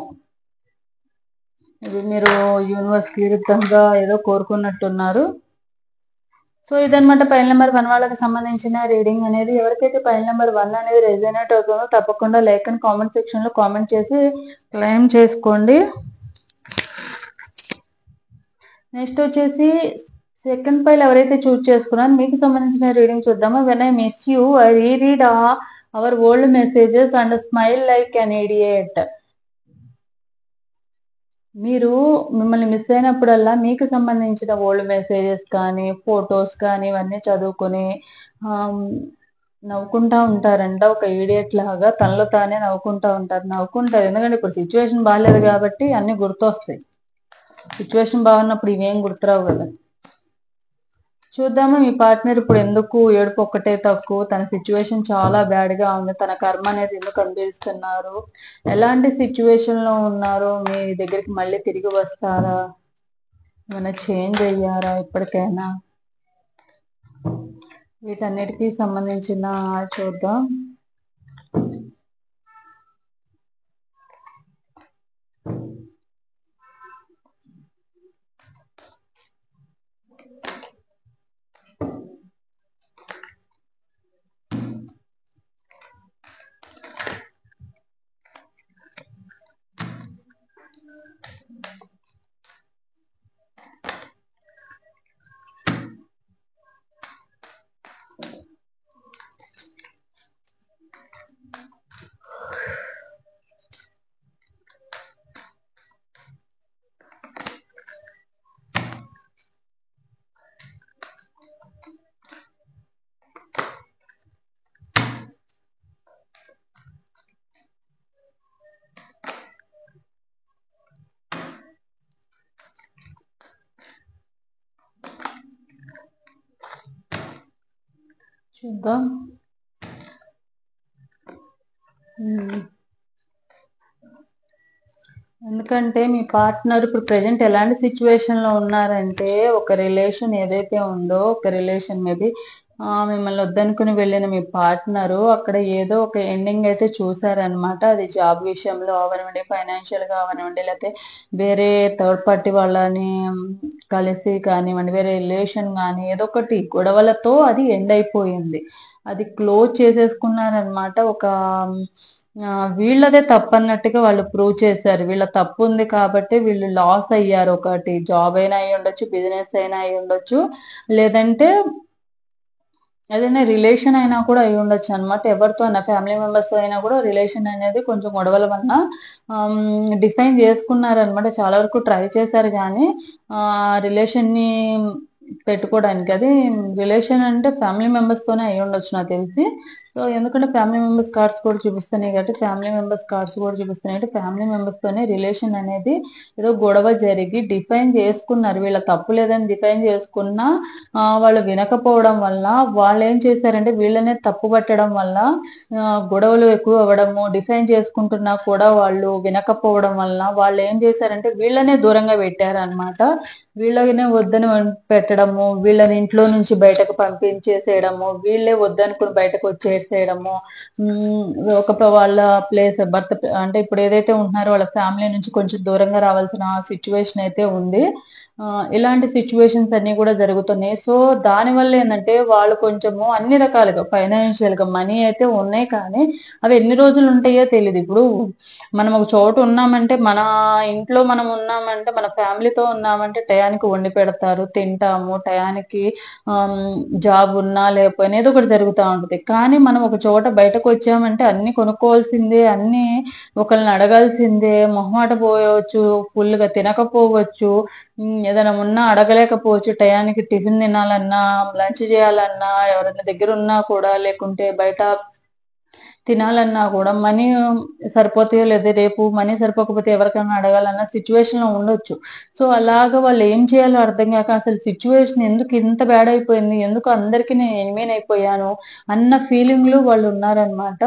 ఇది మీరు యూనివర్స్ కి విరుద్ధంగా ఏదో కోరుకున్నట్టున్నారు. సో ఇదనమాట పైల్ నెంబర్ 1 వాళ్ళకి సంబంధించిన రీడింగ్ అనేది. ఎవరికైతే పైల్ నెంబర్ 1 అనేది రెజనేట్ అవుతుందో తప్పకుండా లైక్ అండ్ కామెంట్ సెక్షన్ లో కామెంట్ చేసి క్లెయిమ్ చేసుకోండి. నెక్స్ట్ వచ్చేసి సెకండ్ పైల్ ఎవరైతే చూస్ చేసుకున్నారో మీకు సంబంధించిన రీడింగ్ చూద్దాము. When I miss you I read hour old messages and smile like an idiot. మీరు మిమ్మల్ని మిస్ అయినప్పుడల్లా మీకు సంబంధించిన ఓల్డ్ మెసేజెస్ కానీ, ఫోటోస్ కానీ ఇవన్నీ చదువుకొని ఆహ్, నవ్వుకుంటా ఉంటారంట. ఒక ఈడియట్ లాగా తనలో తానే నవ్వుకుంటా ఉంటారు. నవ్వుకుంటారు. ఎందుకంటే ఇప్పుడు సిట్యుయేషన్ బాలేదు గాబట్టి అన్నీ గుర్తొస్తాయి. సిట్యుయేషన్ బాగున్నప్పుడు ఇవేం గుర్తురావు గదా! చూద్దాము మీ పార్ట్నర్ ఇప్పుడు ఎందుకు ఏడుపు ఒక్కటే తక్కువ, తన సిట్యుయేషన్ చాలా బ్యాడ్‌గా ఉంది. తన కర్మ అనేది ఎందుకు అనుభవిస్తున్నారు? ఎలాంటి సిట్యుయేషన్‌లో ఉన్నారు? మీ దగ్గరికి మళ్ళీ తిరిగి వస్తారా? ఏమైనా చేంజ్ అయ్యారా ఇప్పటికైనా? వీటన్నిటికి సంబంధించిన చూద్దాం. చూద్దాం. హ్మ్. ఎందుకంటే మీ పార్ట్నర్ ఇప్పుడు ప్రెజెంట్ ఎలాంటి సిట్యుయేషన్‌లో ఉన్నారంటే, ఒక రిలేషన్ ఏదైతే ఉందో, ఒక రిలేషన్ మేబీ మిమ్మల్ని వద్దనుకుని వెళ్ళిన మీ పార్ట్నరు అక్కడ ఏదో ఒక ఎండింగ్ అయితే చూసారనమాట. అది జాబ్ విషయంలో అవ్వనివ్వండి, ఫైనాన్షియల్‌గా అవ్వనివ్వండి, లేతే వేరే థర్డ్ పార్టీ వాళ్ళని కలిసి కానివ్వండి, వేరే రిలేషన్ గాని ఏదో ఒకటి గొడవలతో అది ఎండ్ అయిపోయింది. అది క్లోజ్ చేసేసుకున్నారనమాట. ఒక వీళ్ళదే తప్పన్నట్టుగా వాళ్ళు ప్రూవ్ చేశారు. వీళ్ళ తప్పుంది కాబట్టి వీళ్ళు లాస్ అయ్యారు. ఒకటి జాబ్ అయినా అయ్యుండొచ్చు, బిజినెస్ అయినా అయ్యుండొచ్చు. లేదంటే ఏదైనా రిలేషన్ అయినా కూడా అయ్యుండొచ్చనమాట. ఎవరితో అయినా ఫ్యామిలీ మెంబర్స్‌తో అయినా కూడా రిలేషన్ అనేది కొంచెం గొడవల వలన డిఫైన్ చేసుకున్నారనమాట. చాలా వరకు ట్రై చేశారు గానీ రిలేషన్‌ని పెట్టుకోవడానికి. అది రిలేషన్ అంటే ఫ్యామిలీ మెంబర్స్‌తోనే అయ్యుండొచ్చు నాకు తెలిసి. సో, ఎందుకంటే ఫ్యామిలీ మెంబర్స్ కార్డ్స్ కూడా చూపిస్తున్నాయి కాబట్టి, ఫ్యామిలీ మెంబర్స్ కార్డ్స్ కూడా చూపిస్తున్నాయి కాబట్టి, ఫ్యామిలీ మెంబర్స్‌తోనే రిలేషన్ అనేది ఏదో గొడవ జరిగి డిఫైన్ చేసుకున్నారు. వీళ్ళ తప్పు లేదని డిఫైన్ చేసుకున్నా వాళ్ళు వినకపోవడం వల్ల వాళ్ళేం చేశారంటే వీళ్ళనే తప్పు పట్టడం వల్ల గొడవలు ఎక్కువ అవ్వడము, డిఫైన్ చేసుకుంటున్నా కూడా వాళ్ళు వినకపోవడం వల్ల వాళ్ళేం చేశారంటే వీళ్ళనే దూరంగా పెట్టారనమాట. వీళ్ళనే వద్దని పెట్టడము, వీళ్ళని ఇంట్లో నుంచి బయటకు పంపించేసేయడము, వీళ్ళే వద్దనుకుని బయటకొచ్చేసేయడము. వాళ్ళ భర్త అంటే ఇప్పుడు ఏదైతే ఉంటున్నారో వాళ్ళ ఫ్యామిలీ నుంచి కొంచెం దూరంగా రావాల్సిన సిట్యుయేషన్ అయితే ఉంది. ఇలాంటి సిట్యుయేషన్స్ అన్నీ కూడా జరుగుతున్నాయి. సో, దానివల్ల ఏందంటే వాళ్ళు కొంచెము అన్ని రకాలుగా ఫైనాన్షియల్‌గా మనీ అయితే ఉన్నాయి కానీ, అవి ఎన్ని రోజులు ఉంటాయో తెలీదు. ఇప్పుడు మనం ఒక చోట ఉన్నామంటే, మన ఇంట్లో మనం ఉన్నామంటే, మన ఫ్యామిలీతో ఉన్నామంటే టయానికి వండి పెడతారు, తింటాము. టయానికి ఆహ్, జాబ్ ఉన్నా లేకపోయినా ఏదో ఒకటి జరుగుతా ఉంటది. కానీ మనం ఒక చోట బయటకొచ్చామంటే అన్నీ కొనుక్కోవాల్సిందే, అన్నీ ఒకళ్ళని అడగాల్సిందే, మొహమాట పోయవచ్చు, ఫుల్‌గా తినకపోవచ్చు. ఏదైనా ఉన్నా అడగలేకపోవచ్చు. టయానికి టిఫిన్ తినాలన్నా, లంచ్ చేయాలన్నా, ఎవరైనా దగ్గరున్నా కూడా లేకుంటే బయట తినాలన్నా కూడా మనీ సరిపోతాయో లేదో రేపు మనీ సరిపోకపోతే ఎవరికైనా అడగాలన్న సిట్యుయేషన్‌లో ఉండొచ్చు. సో, అలాగా వాళ్ళు ఏం చేయాలో అర్థం గాక అసలు సిట్యుయేషన్ ఎందుకు ఇంత బ్యాడ్ అయిపోయింది? ఎందుకు అందరికి నేను ఎనిమీనయిపోయాను? అన్న ఫీలింగ్‌లో వాళ్ళున్నారనమాట.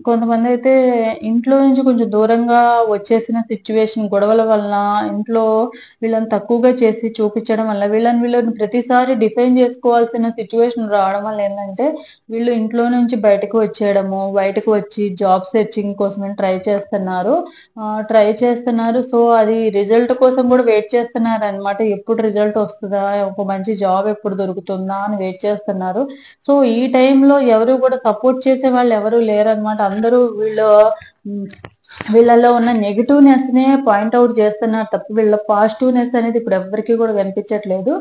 కొంతమందయితే ఇంట్లో నుంచి కొంచెం దూరంగా వచ్చేసిన సిట్యుయేషన్ గొడవల వలన ఇంట్లో వీళ్ళని తక్కువగా చేసి చూపిచ్చడం వల్ల వీళ్ళని ప్రతిసారి డిఫైన్ జేసుకోవాల్సిన సిట్యుయేషన్ రావడం వల్ల ఏందంటే వీళ్ళు ఇంట్లో నుంచి బయటకు వచ్చేయడము, బయటకు వచ్చి జాబ్ సెర్చింగ్ కోసమని ట్రై చేస్తున్నారు. ట్రై చేస్తున్నారు. సో, అది రిజల్ట్ కోసం కూడా వెయిట్ చేస్తున్నారనమాట. ఎప్పుడు రిజల్ట్ వస్తదా? ఒక మంచి జాబ్ ఎప్పుడు దొరుకుతుందా? అని వెయిట్ చేస్తున్నారు. సో, ఈ టైంలో ఎవరు కూడా సపోర్ట్ చేసేవాళ్ళు ఎవరు లేరనమాట. అందరూ హ్మ్. వీళ్ళలో ఉన్న నెగెటివ్‌నెస్‌నే పాయింట్ ఔట్ చేస్తున్నారు తప్ప, వీళ్ళ పాజిటివ్‌నెస్ అనేది ఇప్పుడు ఎవ్వరికీ కూడా కనిపించట్లేదు.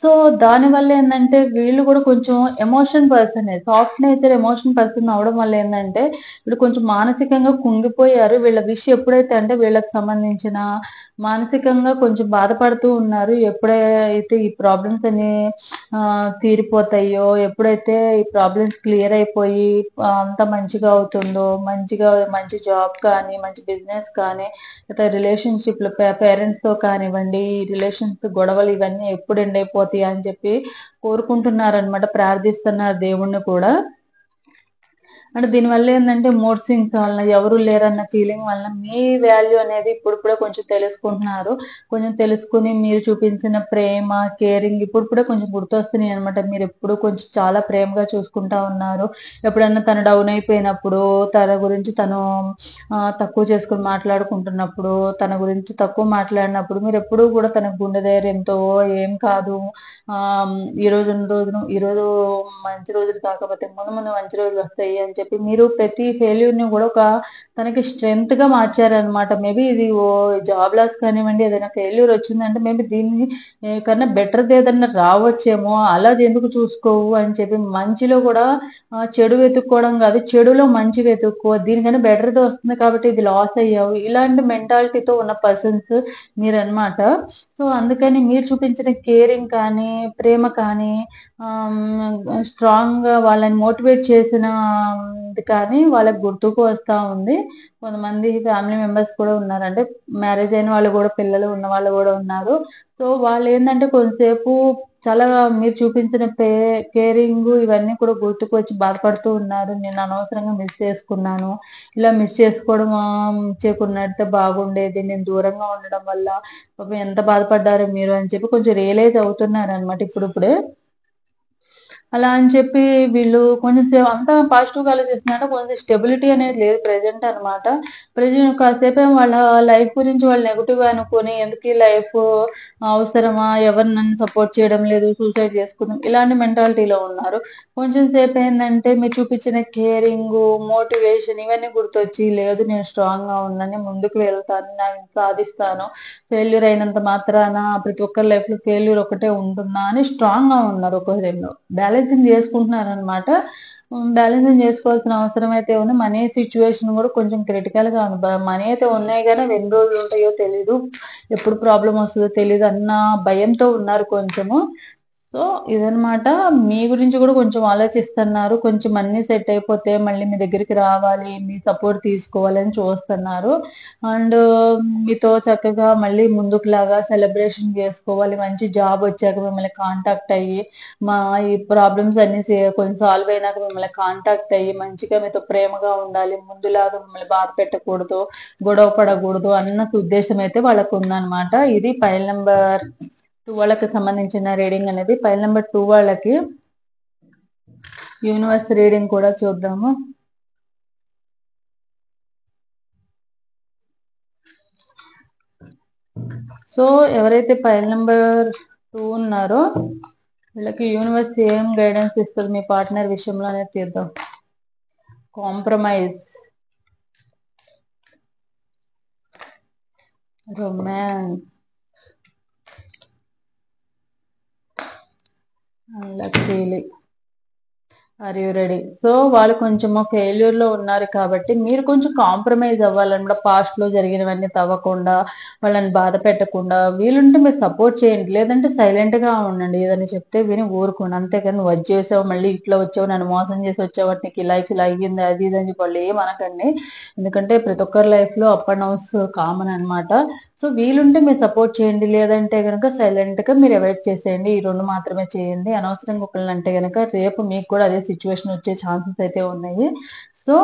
సో, దానివల్ల ఏందంటే వీళ్ళు కూడా కొంచెం ఎమోషన్ పర్సనే. సాఫ్ట్ నేచర్ ఎమోషన్ పర్సన్ అవ్వడం వల్ల ఏందంటే, వీళ్ళు కొంచెం మానసికంగా కుంగిపోయారు. వీళ్ళ విష్ ఎప్పుడైతే అంటే వీళ్ళకి సంబంధించిన మానసికంగా కొంచెం బాధపడుతూ ఉన్నారు. ఎప్పుడైతే ఈ ప్రాబ్లమ్స్ అన్ని తీరిపోతాయో, ఎప్పుడైతే ఈ ప్రాబ్లమ్స్ క్లియర్ అయిపోయి అంతా మంచిగా అవుతుందో, మంచి జాబ్ కానీ, మంచి బిజినెస్ కానీ, లేదా రిలేషన్‌షిప్‌లో పేరెంట్స్‌తో కానివ్వండి, ఈ రిలేషన్స్ గొడవలు ఇవన్నీ ఎప్పుడు ఎండ్ అయిపోతాయి అని చెప్పి కోరుకుంటున్నారనమాట. ప్రార్థిస్తున్నారు దేవుడిని కూడా. అంటే దీనివల్ల ఏందంటే మూడ్ స్వింగ్స్ వలన, ఎవరు లేరన్న ఫీలింగ్ వలన మీ వాల్యూ అనేది ఇప్పుడిప్పుడే కొంచెం తెలుసుకుంటున్నారు. కొంచెం తెలుసుకొని మీరు చూపించిన ప్రేమ, కేరింగ్ ఇప్పుడిప్పుడే కొంచెం గుర్తొస్తున్నాయి అనమాట. మీరెప్పుడు కొంచెం చాలా ప్రేమగా చూసుకుంటా ఉన్నారు. ఎప్పుడన్నా తను డౌన్ అయిపోయినప్పుడు, తన గురించి తను తక్కువ చేసుకొని మాట్లాడుకుంటున్నప్పుడు, తన గురించి తక్కువ మాట్లాడినప్పుడు మీరెప్పుడూ కూడా తనకు గుండె ధైర్యంతో ఏం కాదు, ఆహ్, ఈరోజు మంచి రోజులు కాకపోతే ముందు ముందు మంచి రోజులు వస్తాయి అని చెప్పి మీరు ప్రతి ఫెయిల్యూర్‌ని కూడా తనకి స్ట్రెంగ్త్‌గా మార్చారనమాట. మేబీ ఇది జాబ్ లాస్ కానివ్వండి, ఏదైనా ఫెయిల్యూర్ వచ్చిందంటే మేబీ దీన్ని కన్నా బెటర్‌ది ఏదన్నా రావచ్చేమో, అలా ఎందుకు చూసుకోవు అని చెప్పి మంచిలో కూడా చెడు వెతుక్కోవడం కాదు, చెడులో మంచి వెతుక్కో. దీనికన్నా బెటర్‌ది వస్తుంది కాబట్టి ఇది లాస్ అయ్యావు. ఇలాంటి మెంటాలిటీతో ఉన్న పర్సన్స్ మీరనమాట. సో, అందుకని మీరు చూపించిన కేరింగ్ కానీ, ప్రేమ కానీ, స్ట్రాంగ్‌గా వాళ్ళని మోటివేట్ చేసిన కానీ వాళ్ళకి గుర్తుకు వస్తా ఉంది. కొంతమంది ఫ్యామిలీ మెంబర్స్ కూడా ఉన్నారు. అంటే మ్యారేజ్ అయిన వాళ్ళు గూడా, పిల్లలు ఉన్న వాళ్ళు గూడా ఉన్నారు. సో, వాళ్ళేందంటే కొంతసేపు చాలా మీరు చూపించిన కేరింగు ఇవన్నీ కూడా గుర్తుకొచ్చి బాధపడుతూ ఉన్నారు. నేను అనవసరంగా మిస్ చేసుకున్నాను. ఇలా మిస్ చేసుకోవడం చేయకున్నట్టే బాగుండేది. నేను దూరంగా ఉండడం వల్ల పాపం ఎంత బాధపడ్డారో మీరు అని చెప్పి కొంచెం రియలైజ్ అవుతున్నారనమాట ఇప్పుడిప్పుడే. అలా అని చెప్పి వీళ్ళు కొంచెం అంతా పాజిటివ్‌గా ఆలోచిస్తున్నారు. కొంచెం స్టెబిలిటీ అనేది లేదు ప్రెజెంట్ అనమాట. కాసేపేమో వాళ్ళ లైఫ్ గురించి వాళ్ళు నెగెటివ్‌గా అనుకోని ఎందుకు ఈ లైఫు అవసరమా? ఎవరు నన్ను సపోర్ట్ చేయడం లేదు. సూసైడ్ చేసుకున్నాం. ఇలాంటి మెంటాలిటీలో ఉన్నారు. కొంచెం సేపేందంటే మీరు చూపించిన కేరింగు, మోటివేషన్ ఇవన్నీ గుర్తొచ్చి లేదు నేను స్ట్రాంగ్‌గా ఉన్నాను. ముందుకు వెళ్తాను. నేను సాధిస్తాను. ఫెయిల్యూర్ అయినంత మాత్రాన ప్రతి ఒక్కరి లైఫ్‌లో ఫెయిల్యూర్ ఒకటే ఉంటుందా అని స్ట్రాంగ్‌గా ఉన్నారు ఒక విధంగా. బ్యాలెన్సింగ్ చేసుకుంటున్నారనమాట. బ్యాలెన్సింగ్ చేసుకోవాల్సిన అవసరం అయితే ఉంది. మనీ సిట్యుయేషన్ కూడా కొంచెం క్రిటికల్‌గా ఉంది. మనీ అయితే ఉన్నాయి గానీ అవి ఎన్ని రోజులు ఉంటాయో తెలీదు. ఎప్పుడు ప్రాబ్లమ్ వస్తదో తెలీదు అన్న భయంతో ఉన్నారు కొంచెము. సో, ఇదనమాట. మీ గురించి గూడా కొంచెం ఆలోచిస్తన్నారు. కొంచెం అన్నీ సెట్ అయిపోతే మళ్ళీ మీ దగ్గరికి రావాలి, మీ సపోర్ట్ తీసుకోవాలని చూస్తన్నారు. అండ్ మీతో చక్కగా మళ్ళీ ముందుకులాగా సెలబ్రేషన్ జేసుకోవాలి. మంచి జాబొచ్చాక మిమ్మల్ని కాంటాక్ట్ అయ్యి, మా ఈ ప్రాబ్లమ్స్ అన్నీ కొంచెం సాల్వ్ అయినాక మిమ్మల్ని కాంటాక్ట్ అయ్యి, మంచిగా మీతో ప్రేమగా ఉండాలి. ముందులాగా మిమ్మల్ని బాధ పెట్టకూడదు, గొడవ పడకూడదు అన్న ఉద్దేశ్యం అయితే వాళ్ళకుందనమాట. ఇది ఫైల్ నంబర్ 2 వాళ్ళకి సంబంధించిన రీడింగ్ అనేది. ఫైల్ నంబర్ 2 వాళ్ళకి యూనివర్స్ రీడింగ్ కూడా చూద్దాము. సో, ఎవరైతే ఫైల్ నంబర్ 2 ఉన్నారో వీళ్ళకి యూనివర్స్ ఏం గైడెన్స్ ఇస్తది మీ పార్ట్నర్ విషయంలో అనేది తీద్దాం. Compromise, romance, unluckily. Are you ready? So, వాళ్ళు కొంచెము ఫెయిల్యూర్‌లో ఉన్నారు కాబట్టి, మీరు కొంచెం కాంప్రమైజ్ అవ్వాలన్నమాట. పాస్ట్‌లో జరిగినవన్నీ తవ్వకుండా, వాళ్ళని బాధ పెట్టకుండా, వీలుంటే మీరు సపోర్ట్ చేయండి. లేదంటే సైలెంట్‌గా ఉండండి. ఏదైనా చెప్తే విని ఊరుకోండి. అంతేగాని నువ్వు అది చేసావు, మళ్ళీ ఇట్లా వచ్చావు, నన్ను మోసం చేసి వచ్చావు, నీకు ఈ లైఫ్ ఇలా అయ్యింది, అది ఇది అని చెప్పి వాళ్ళు ఏమనకండి. ఎందుకంటే ప్రతి ఒక్కరి లైఫ్‌లో అప్ అండ్ డౌన్స్ కామన్ అన్నమాట. సో, వీలుంటే మీరు సపోర్ట్ చేయండి. లేదంటే గనక సైలెంట్‌గా మీరు అవాయిడ్ చేసేయండి. ఈ 2 మాత్రమే చేయండి. అనవసరంగా ఒకళ్ళని అంటే గనక రేపు మీకు కూడా అదే సిట్యుయేషన్ వచ్చే ఛాన్సెస్ అయితే ఉన్నాయి. సో,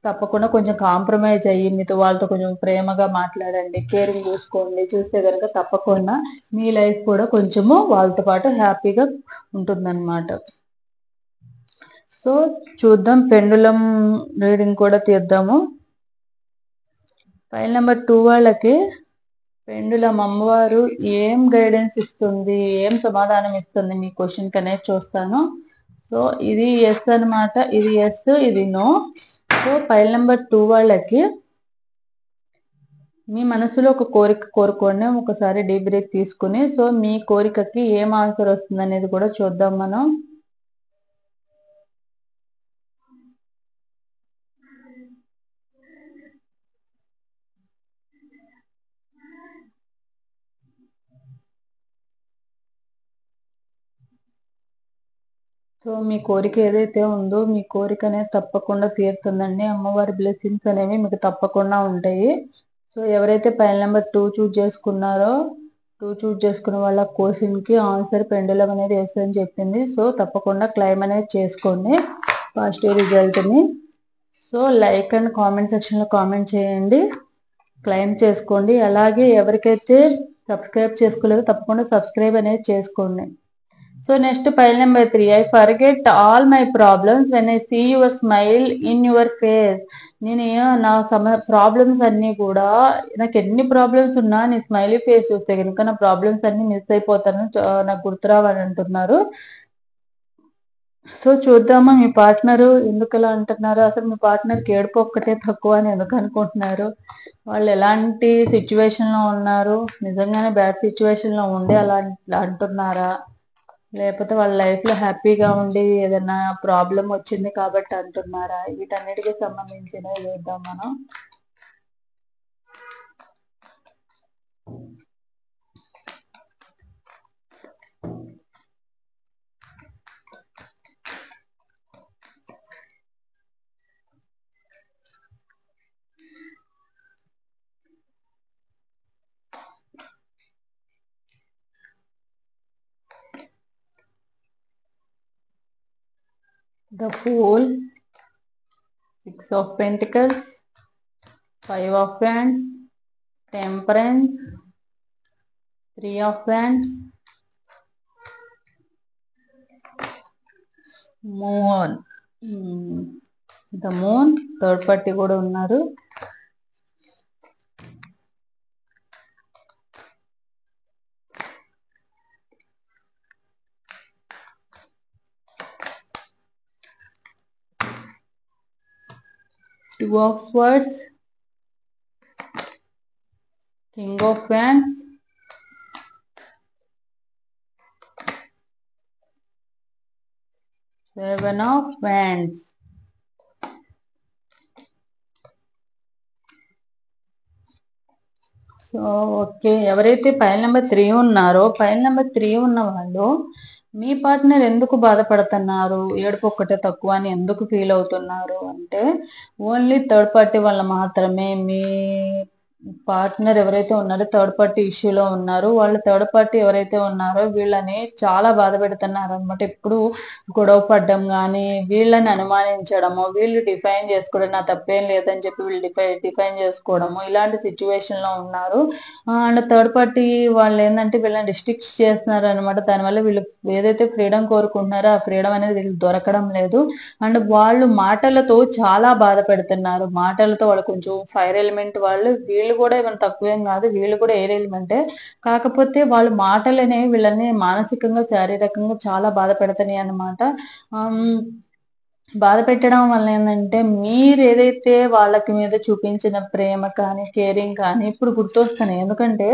తప్పకుండా కొంచెం కాంప్రమైజ్ అయ్యి వాళ్ళతో కొంచెం ప్రేమగా మాట్లాడండి. కేరింగ్ చూసుకోండి. చూస్తే గనక తప్పకుండా మీ లైఫ్ కూడా కొంచెము వాళ్ళతో పాటు హ్యాపీగా ఉంటుందన్నమాట. సో, చూద్దాం పెండులం రీడింగ్ కూడా తీద్దాము. ఫైల్ నంబర్ 2 వాళ్ళకి పెండులం అమ్మవారు ఏం గైడెన్స్ ఇస్తుంది, ఏం సమాధానం ఇస్తుంది మీ క్వశ్చన్‌కి అనేది చూస్తాను. సో, ఇది యెస్ అనమాట. ఇది యెస్, ఇది నో. సో, ఫైల్ నంబర్ 2 వాళ్ళకి మీ మనసులో ఒక కోరిక కోరుకోండి. ఒకసారి డీప్ బ్రీత్ తీసుకొని, సో, మీ కోరికకి ఏం ఆన్సర్ వస్తుందనేది కూడా చూద్దాం మనం. సో మీ కోరిక ఏదైతే ఉందో మీ కోరిక అనేది తప్పకుండా తీరుతుందండి. అమ్మవారి బ్లెస్సింగ్స్ అనేవి మీకు తప్పకుండా ఉంటాయి. సో ఎవరైతే ఫైల్ నెంబర్ 2 చూజ్ చేసుకున్నారో 2 చూజ్ చేసుకున్న వాళ్ళ క్వశ్చన్ కి ఆన్సర్ పెండులం అనేది ఎస్ అని చెప్పింది. సో తప్పకుండా క్లైమ్ అనేది చేసుకోండి పాజిటివ్ రిజల్ట్ ని. So like and comment section లో కామెంట్ చేయండి, క్లైమ్ చేసుకోండి. అలాగే ఎవరికైతే సబ్స్క్రైబ్ చేసుకోలేదో తప్పకుండా సబ్స్క్రైబ్ అనేది చేసుకోండి. So next file number 3, I forget all my problems when I see your smile in your face. నేను నా ప్రాబ్లమ్స్ అన్ని కూడా, నాకు ఎన్ని ప్రాబ్లమ్స్ ఉన్నా నీ స్మైలీ ఫేస్ చూస్తే కనుక నా ప్రాబ్లమ్స్ అన్ని మిస్ అయిపోతాను, నాకు గుర్తురావని అంటున్నారు. సో చూద్దామా మీ పార్ట్నర్ ఎందుకు ఇలా అంటున్నారు, అసలు మీ పార్ట్నర్కి ఏడుపు ఒక్కటే తక్కువ అని ఎందుకు అనుకుంటున్నారు, వాళ్ళు ఎలాంటి సిచ్యువేషన్ లో ఉన్నారు, నిజంగానే బ్యాడ్ సిచ్యువేషన్ లో ఉండి అలా అంటున్నారా, లేకపోతే వాళ్ళ లైఫ్ లో హ్యాపీగా ఉండి ఏదైనా ప్రాబ్లం వచ్చింది కాబట్టి అంటున్నారా, వీటన్నిటికీ సంబంధించినవి చూద్దాం మనం. The Fool, 6 of Pentacles, 5 of Wands, Temperance, 3 of Wands, Moon. The Moon, third party కూడా ఉన్నారు. Two of Swords, King of Wands, Seven of Wands. So okay, ఎవరైతే ఫైల్ నెంబర్ 3 ఉన్నారో ఫైల్ నెంబర్ 3 ఉన్న వాళ్ళు మీ పార్ట్నర్ ఎందుకు బాధపడుతున్నారు, ఏడుపు ఒక్కటే తక్కువ అని ఎందుకు ఫీల్ అవుతున్నారు అంటే, ఓన్లీ థర్డ్ పార్టీ వల్ల మాత్రమే. మీ పార్ట్నర్ ఎవరైతే ఉన్నారో థర్డ్ పార్టీ ఇష్యూలో ఉన్నారు, వాళ్ళు థర్డ్ పార్టీ ఎవరైతే ఉన్నారో వీళ్ళని చాలా బాధ పెడుతున్నారు అనమాట. ఎప్పుడు గొడవ పడ్డం కానీ, వీళ్ళని అనుమానించడము, వీళ్ళు డిఫైన్ చేసుకోవడం, నా తప్పేం లేదని చెప్పి వీళ్ళు డిఫైన్ చేసుకోవడము, ఇలాంటి సిచ్యువేషన్ లో ఉన్నారు. అండ్ థర్డ్ పార్టీ వాళ్ళు ఏంటంటే వీళ్ళని రిస్ట్రిక్ట్ చేస్తున్నారు అనమాట. దానివల్ల వీళ్ళు ఏదైతే ఫ్రీడమ్ కోరుకుంటున్నారో ఆ ఫ్రీడమ్ అనేది వీళ్ళకి దొరకడం లేదు. అండ్ వాళ్ళు మాటలతో చాలా బాధ పెడుతున్నారు, మాటలతో వాళ్ళు కొంచెం ఫైర్ ఎలిమెంట్ వాళ్ళు, వీళ్ళు కూడా ఏమైనా తక్కువేం కాదు, వీళ్ళు కూడా ఎయిర్ ఎలిమెంటే. కాకపోతే వాళ్ళ మాటలు అనేవి వీళ్ళని మానసికంగా శారీరకంగా చాలా బాధ పెడుతున్నాయి అన్నమాట. బాధ పెట్టడం వల్ల ఏంటంటే మీరు ఏదైతే వాళ్ళకి మీద చూపించిన ప్రేమ కానీ కేరింగ్ కానీ ఇప్పుడు గుర్తొస్తున్నాయి. ఎందుకంటే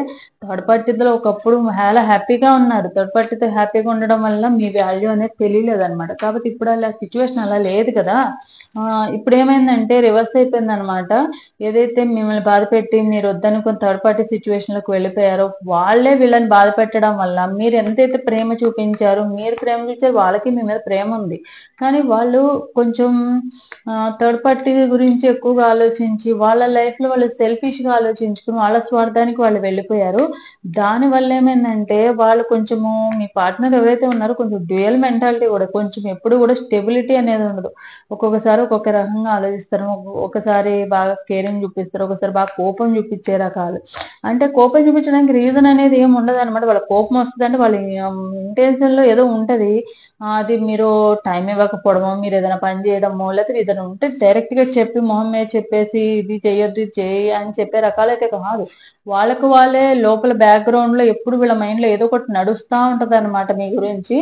థర్డ్ పార్టీతో ఒకప్పుడు చాలా హ్యాపీగా ఉన్నారు, థర్డ్ పార్టీతో హ్యాపీగా ఉండడం వల్ల మీ వాల్యూ అనేది తెలియలేదు అనమాట. కాబట్టి ఇప్పుడు అలా సిచ్యువేషన్ అలా లేదు కదా. ఇప్పుడు ఏమైందంటే రివర్స్ అయిపోయింది అనమాట. ఏదైతే మిమ్మల్ని బాధ పెట్టి మీరు వద్దనుకుని థర్డ్ పార్టీ సిచ్యువేషన్ లోకి వెళ్ళిపోయారో వాళ్ళే వీళ్ళని బాధ పెట్టడం వల్ల మీరు ఎంతైతే ప్రేమ చూపించారో, మీరు ప్రేమ చూపించారు, వాళ్ళకి మీ మీద ప్రేమ ఉంది, కానీ వాళ్ళు కొంచెం థర్డ్ పార్టీ గురించి ఎక్కువగా ఆలోచించి వాళ్ళ లైఫ్ లో వాళ్ళు సెల్ఫిష్ గా ఆలోచించుకుని వాళ్ళ స్వార్థానికి వాళ్ళు వెళ్ళిపోయారు. దాని వల్ల ఏమైందంటే వాళ్ళు కొంచెము, మీ పార్ట్నర్ ఎవరైతే ఉన్నారో కొంచెం డ్యూయల్ మెంటాలిటీ కూడా, కొంచెం ఎప్పుడు కూడా స్టెబిలిటీ అనేది ఉండదు. ఒక్కొక్కసారి ఒక్కొక్క రకంగా ఆలోచిస్తారు, ఒకసారి బాగా కేరింగ్ చూపిస్తారు, ఒకసారి బాగా కోపం చూపించే రకాలు. అంటే కోపం చూపించడానికి రీజన్ అనేది ఏమి ఉండదు అనమాట. వాళ్ళ కోపం వస్తుంది అంటే వాళ్ళ ఇంటెన్షన్ లో ఏదో ఉంటది. అది మీరు టైం ఇవ్వకపోవడమో, మీరు ఏదైనా పని చేయడమో, లేకపోతే ఏదైనా ఉంటే డైరెక్ట్ గా చెప్పి మొహం మీద చెప్పేసి ఇది చేయొద్దు ఇది చేయి అని చెప్పే రకాలైతే కాదు. వాళ్ళకు వాళ్ళే లోపల బ్యాక్గ్రౌండ్ లో ఎప్పుడు వీళ్ళ మైండ్ లో ఏదో ఒకటి నడుస్తా ఉంటది అనమాట మీ గురించి,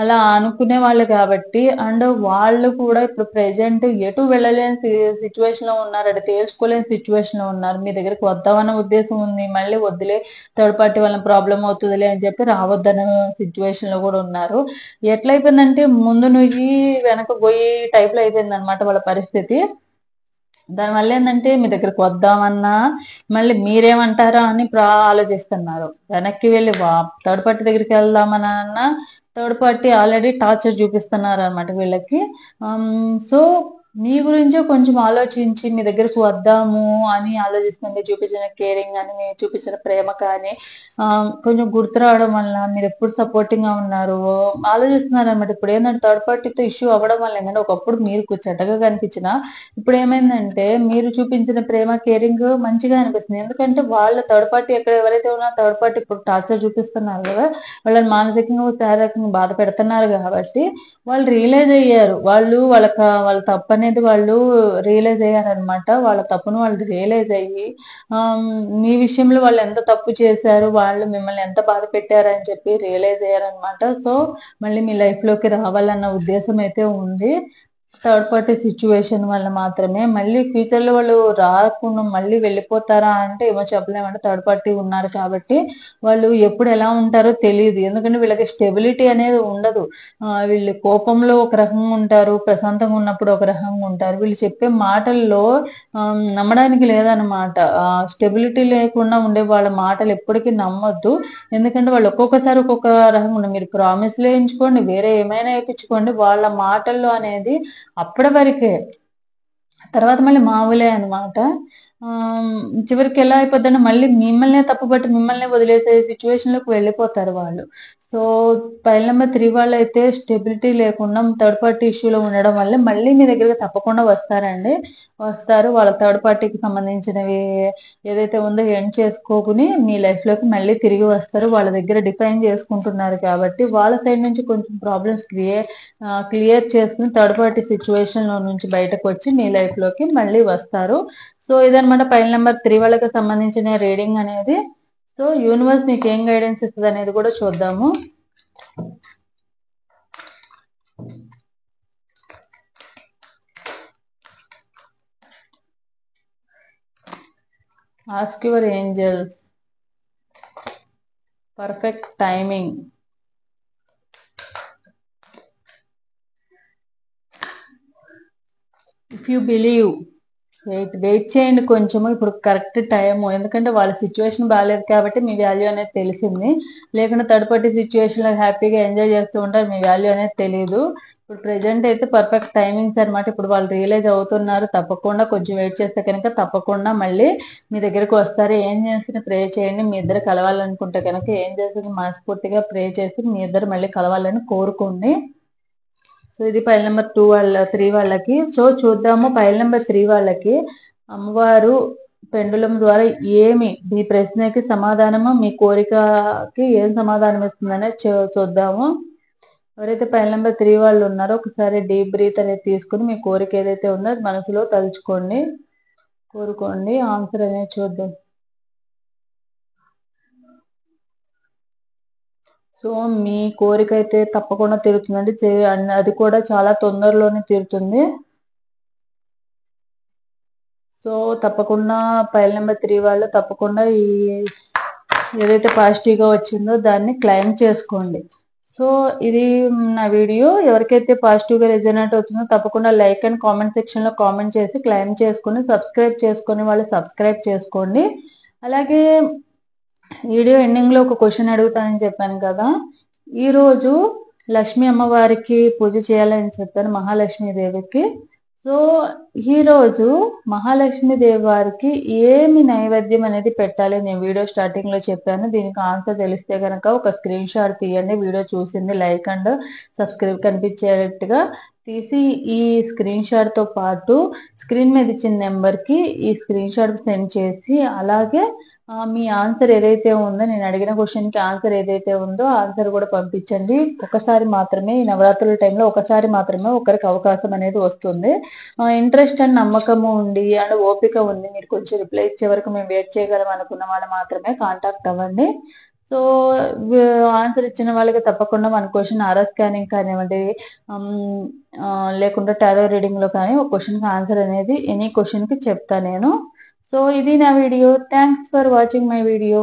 అలా అనుకునే వాళ్ళు కాబట్టి. అండ్ వాళ్ళు కూడా ఇప్పుడు ప్రెసెంట్ ఎటు వెళ్ళలేని సిచ్యువేషన్ లో ఉన్నారు, అంటే తేల్చుకోలేని సిచ్యువేషన్ లో ఉన్నారు. మీ దగ్గరికి వద్దామన్న ఉద్దేశం ఉంది, మళ్ళీ వద్దులే థర్డ్ పార్టీ వల్ల ప్రాబ్లం అవుతుందిలే అని చెప్పి రావద్దన్న సిచ్యువేషన్ లో కూడా ఉన్నారు. ఎట్లయిపోయిందంటే ముందు నువ్వు వెనక పోయి టైప్ లో అయిపోయింది అనమాట వాళ్ళ పరిస్థితి. దానివల్ల ఏంటంటే మీ దగ్గరకు వద్దామన్నా మళ్ళీ మీరేమంటారా అని ఆలోచిస్తున్నారు. వెనక్కి వెళ్ళి థర్డ్ పార్టీ దగ్గరికి వెళ్దామన్నా థర్డ్ పార్టీ ఆల్రెడీ టార్చర్ చూపిస్తున్నారు అనమాట వీళ్ళకి. సో మీ గురించే కొంచెం ఆలోచించి మీ దగ్గరకు వద్దాము అని ఆలోచిస్తుంది. మీరు చూపించిన కేరింగ్ అని, మీరు చూపించిన ప్రేమ కానీ కొంచెం గుర్తు రావడం వల్ల మీరు ఎప్పుడు సపోర్టింగ్ గా ఉన్నారు ఆలోచిస్తున్నారు అనమాట. ఇప్పుడు ఏంటంటే థర్డ్ పార్టీతో ఇష్యూ అవ్వడం వల్ల ఏంటంటే ఒకప్పుడు మీరు చెడ్డగా కనిపించిన ఇప్పుడు ఏమైందంటే మీరు చూపించిన ప్రేమ కేరింగ్ మంచిగా అనిపిస్తుంది. ఎందుకంటే వాళ్ళ థర్డ్ పార్టీ ఎవరైతే ఉన్నారో థర్డ్ పార్టీ ఇప్పుడు టార్చర్ చూపిస్తున్నారు కదా, వాళ్ళని మానసికంగా శారీరకంగా బాధ పెడుతున్నారు కాబట్టి వాళ్ళు రియలైజ్ అయ్యారు. వాళ్ళ తప్పు అనేది వాళ్ళు రియలైజ్ అయ్యారు అనమాట. వాళ్ళ తప్పును వాళ్ళు రియలైజ్ అయ్యి మీ విషయంలో వాళ్ళు ఎంత తప్పు చేశారు, వాళ్ళు మిమ్మల్ని ఎంత బాధ పెట్టారు అని చెప్పి రియలైజ్ అయ్యారనమాట. సో మళ్ళీ మీ లైఫ్ లోకి రావాలన్న ఉద్దేశం అయితే ఉంది. థర్డ్ పార్టీ సిచ్యువేషన్ వల్ల మాత్రమే. మళ్ళీ ఫ్యూచర్ లో వాళ్ళు రాకుండా మళ్ళీ వెళ్ళిపోతారా అంటే ఏమో చెప్పలేమంటే థర్డ్ పార్టీ ఉన్నారు కాబట్టి వాళ్ళు ఎప్పుడు ఎలా ఉంటారో తెలియదు. ఎందుకంటే వీళ్ళకి స్టెబిలిటీ అనేది ఉండదు. వీళ్ళు కోపంలో ఒక రకంగా ఉంటారు, ప్రశాంతంగా ఉన్నప్పుడు ఒక రకంగా ఉంటారు. వీళ్ళు చెప్పే మాటల్లో నమ్మడానికి లేదనమాట. స్టెబిలిటీ లేకుండా ఉండే వాళ్ళ మాటలు ఎప్పటికీ నమ్మొద్దు. ఎందుకంటే వాళ్ళు ఒక్కొక్కసారి ఒక్కొక్క రకంగా ఉండదు. మీరు ప్రామిస్లు వేయించుకోండి, వేరే ఏమైనా వేయించుకోండి, వాళ్ళ మాటల్లో అనేది అప్పటి వరకే, తర్వాత మళ్ళీ మామూలే అనమాట. చివరికి ఎలా అయిపోద్దంటే మళ్ళీ మిమ్మల్నే తప్పుపట్టి మిమ్మల్నే వదిలేసే సిచ్యువేషన్ లోకి వెళ్ళిపోతారు వాళ్ళు. సో ఫైల్ నెంబర్ 3 వాళ్ళు అయితే స్టెబిలిటీ లేకుండా థర్డ్ పార్టీ ఇష్యూలో ఉండడం వల్ల మళ్ళీ మీ దగ్గరకు తప్పకుండా వస్తారండి. వస్తారు. వాళ్ళ థర్డ్ పార్టీకి సంబంధించినవి ఏదైతే ఉందో ఎండ్ చేసుకోకుని మీ లైఫ్ లోకి మళ్ళీ తిరిగి వస్తారు. వాళ్ళ దగ్గర డిఫైన్ చేసుకుంటున్నారు కాబట్టి వాళ్ళ సైడ్ నుంచి కొంచెం ప్రాబ్లమ్స్ క్లియర్ చేసుకుని థర్డ్ పార్టీ సిచ్యువేషన్ లో నుంచి బయటకు వచ్చి మీ లైఫ్ లోకి మళ్ళీ వస్తారు. సో ఇదనమాట ఫైల్ నెంబర్ 3 వాళ్ళకి సంబంధించిన రీడింగ్ అనేది. సో యూనివర్స్ మీకు ఏం గైడెన్స్ ఇస్తుంది అనేది కూడా చూద్దాము. Ask your angels perfect timing. If you believe, wait చేయండి కొంచెము. ఇప్పుడు కరెక్ట్ టైము. ఎందుకంటే వాళ్ళ సిచ్యువేషన్ బాగాలేదు కాబట్టి మీ వాల్యూ అనేది తెలిసింది. లేకుంటే థర్డ్ పార్టీ సిచ్యువేషన్ లో హ్యాపీగా ఎంజాయ్ చేస్తూ ఉంటారు, మీ వాల్యూ అనేది తెలియదు. ఇప్పుడు ప్రెజెంట్ అయితే పర్ఫెక్ట్ టైమింగ్స్ అనమాట. ఇప్పుడు వాళ్ళు రియలైజ్ అవుతున్నారు. తప్పకుండా కొంచెం వెయిట్ చేస్తే కనుక తప్పకుండా మళ్ళీ మీ దగ్గరకు వస్తారు. ఏం చేసి ప్రే చేయండి. మీ ఇద్దరు కలవాలనుకుంటే కనుక ఏం చేసి మనస్ఫూర్తిగా ప్రే చేసి మీ ఇద్దరు మళ్ళీ కలవాలని కోరుకోండి. సో ఇది ఫైల్ నెంబర్ 3 వాళ్ళకి. సో చూద్దాము ఫైల్ నెంబర్ 3 వాళ్ళకి అమ్మవారు పెండులం ద్వారా మీ ప్రశ్నకి సమాధానము, మీ కోరికకి ఏం సమాధానం ఇస్తుందనే చూద్దాము. ఎవరైతే ఫైల్ నెంబర్ 3 వాళ్ళు ఉన్నారో ఒకసారి డీప్ బ్రీత్ అనేది తీసుకుని మీ కోరిక ఏదైతే ఉందో అది మనసులో తలుచుకోండి, కోరుకోండి. ఆన్సర్ అనేది చూద్దాం. సో మీ కోరిక అయితే తప్పకుండా తీరుతుందండి. అది కూడా చాలా తొందరలోనే తీరుతుంది. సో తప్పకుండా ఫైల్ నెంబర్ 3 వాళ్ళు తప్పకుండా ఏదైతే పాజిటివ్గా వచ్చిందో దాన్ని క్లెయిమ్ చేసుకోండి. సో ఇది నా వీడియో. ఎవరికైతే పాజిటివ్గా రెజనేట్ అవుతుందో తప్పకుండా లైక్ అండ్ కామెంట్ సెక్షన్లో కామెంట్ చేసి క్లెయిమ్ చేసుకుని సబ్స్క్రైబ్ చేసుకుని వాళ్ళు సబ్స్క్రైబ్ చేసుకోండి. అలాగే వీడియో ఎండింగ్లో ఒక క్వశ్చన్ అడుగుతానని చెప్పాను కదా. ఈరోజు లక్ష్మీ అమ్మవారికి పూజ చేయాలని చెప్పాను, మహాలక్ష్మీదేవికి. సో ఈరోజు మహాలక్ష్మీదేవి వారికి ఏమి నైవేద్యం అనేది పెట్టాలి నేను వీడియో స్టార్టింగ్ లో చెప్పాను. దీనికి ఆన్సర్ తెలిస్తే కనుక ఒక స్క్రీన్ షాట్ తీయండి. వీడియో చూసింది లైక్ అండ్ సబ్స్క్రైబ్ కనిపించేట్టుగా తీసి ఈ స్క్రీన్ షాట్ తో పాటు స్క్రీన్ మీద ఇచ్చిన నెంబర్ కి ఈ స్క్రీన్ షాట్ సెండ్ చేసి అలాగే మీ ఆన్సర్ ఏదైతే ఉందో, నేను అడిగిన క్వశ్చన్ కి ఆన్సర్ ఏదైతే ఉందో ఆన్సర్ కూడా పంపించండి. ఒకసారి మాత్రమే ఈ నవరాత్రుల టైంలో ఒకసారి మాత్రమే ఒకరికి అవకాశం అనేది వస్తుంది. ఇంట్రెస్ట్ అండ్ నమ్మకము ఉండి అండ్ ఓపిక ఉంది, మీరు కొంచెం రిప్లై ఇచ్చే వరకు మేము వెయిట్ చేయగలం అనుకున్న వాళ్ళు మాత్రమే కాంటాక్ట్ అవ్వండి. సో ఆన్సర్ ఇచ్చిన వాళ్ళకి తప్పకుండా మన క్వశ్చన్ ఆర్ఆర్ స్కానింగ్ కానివ్వండి, లేకుంటే టారో రీడింగ్ లో కానీ ఒక క్వశ్చన్కి ఆన్సర్ అనేది ఎనీ క్వశ్చన్కి చెప్తా నేను. సో ఇది నా video. Thanks for watching my video.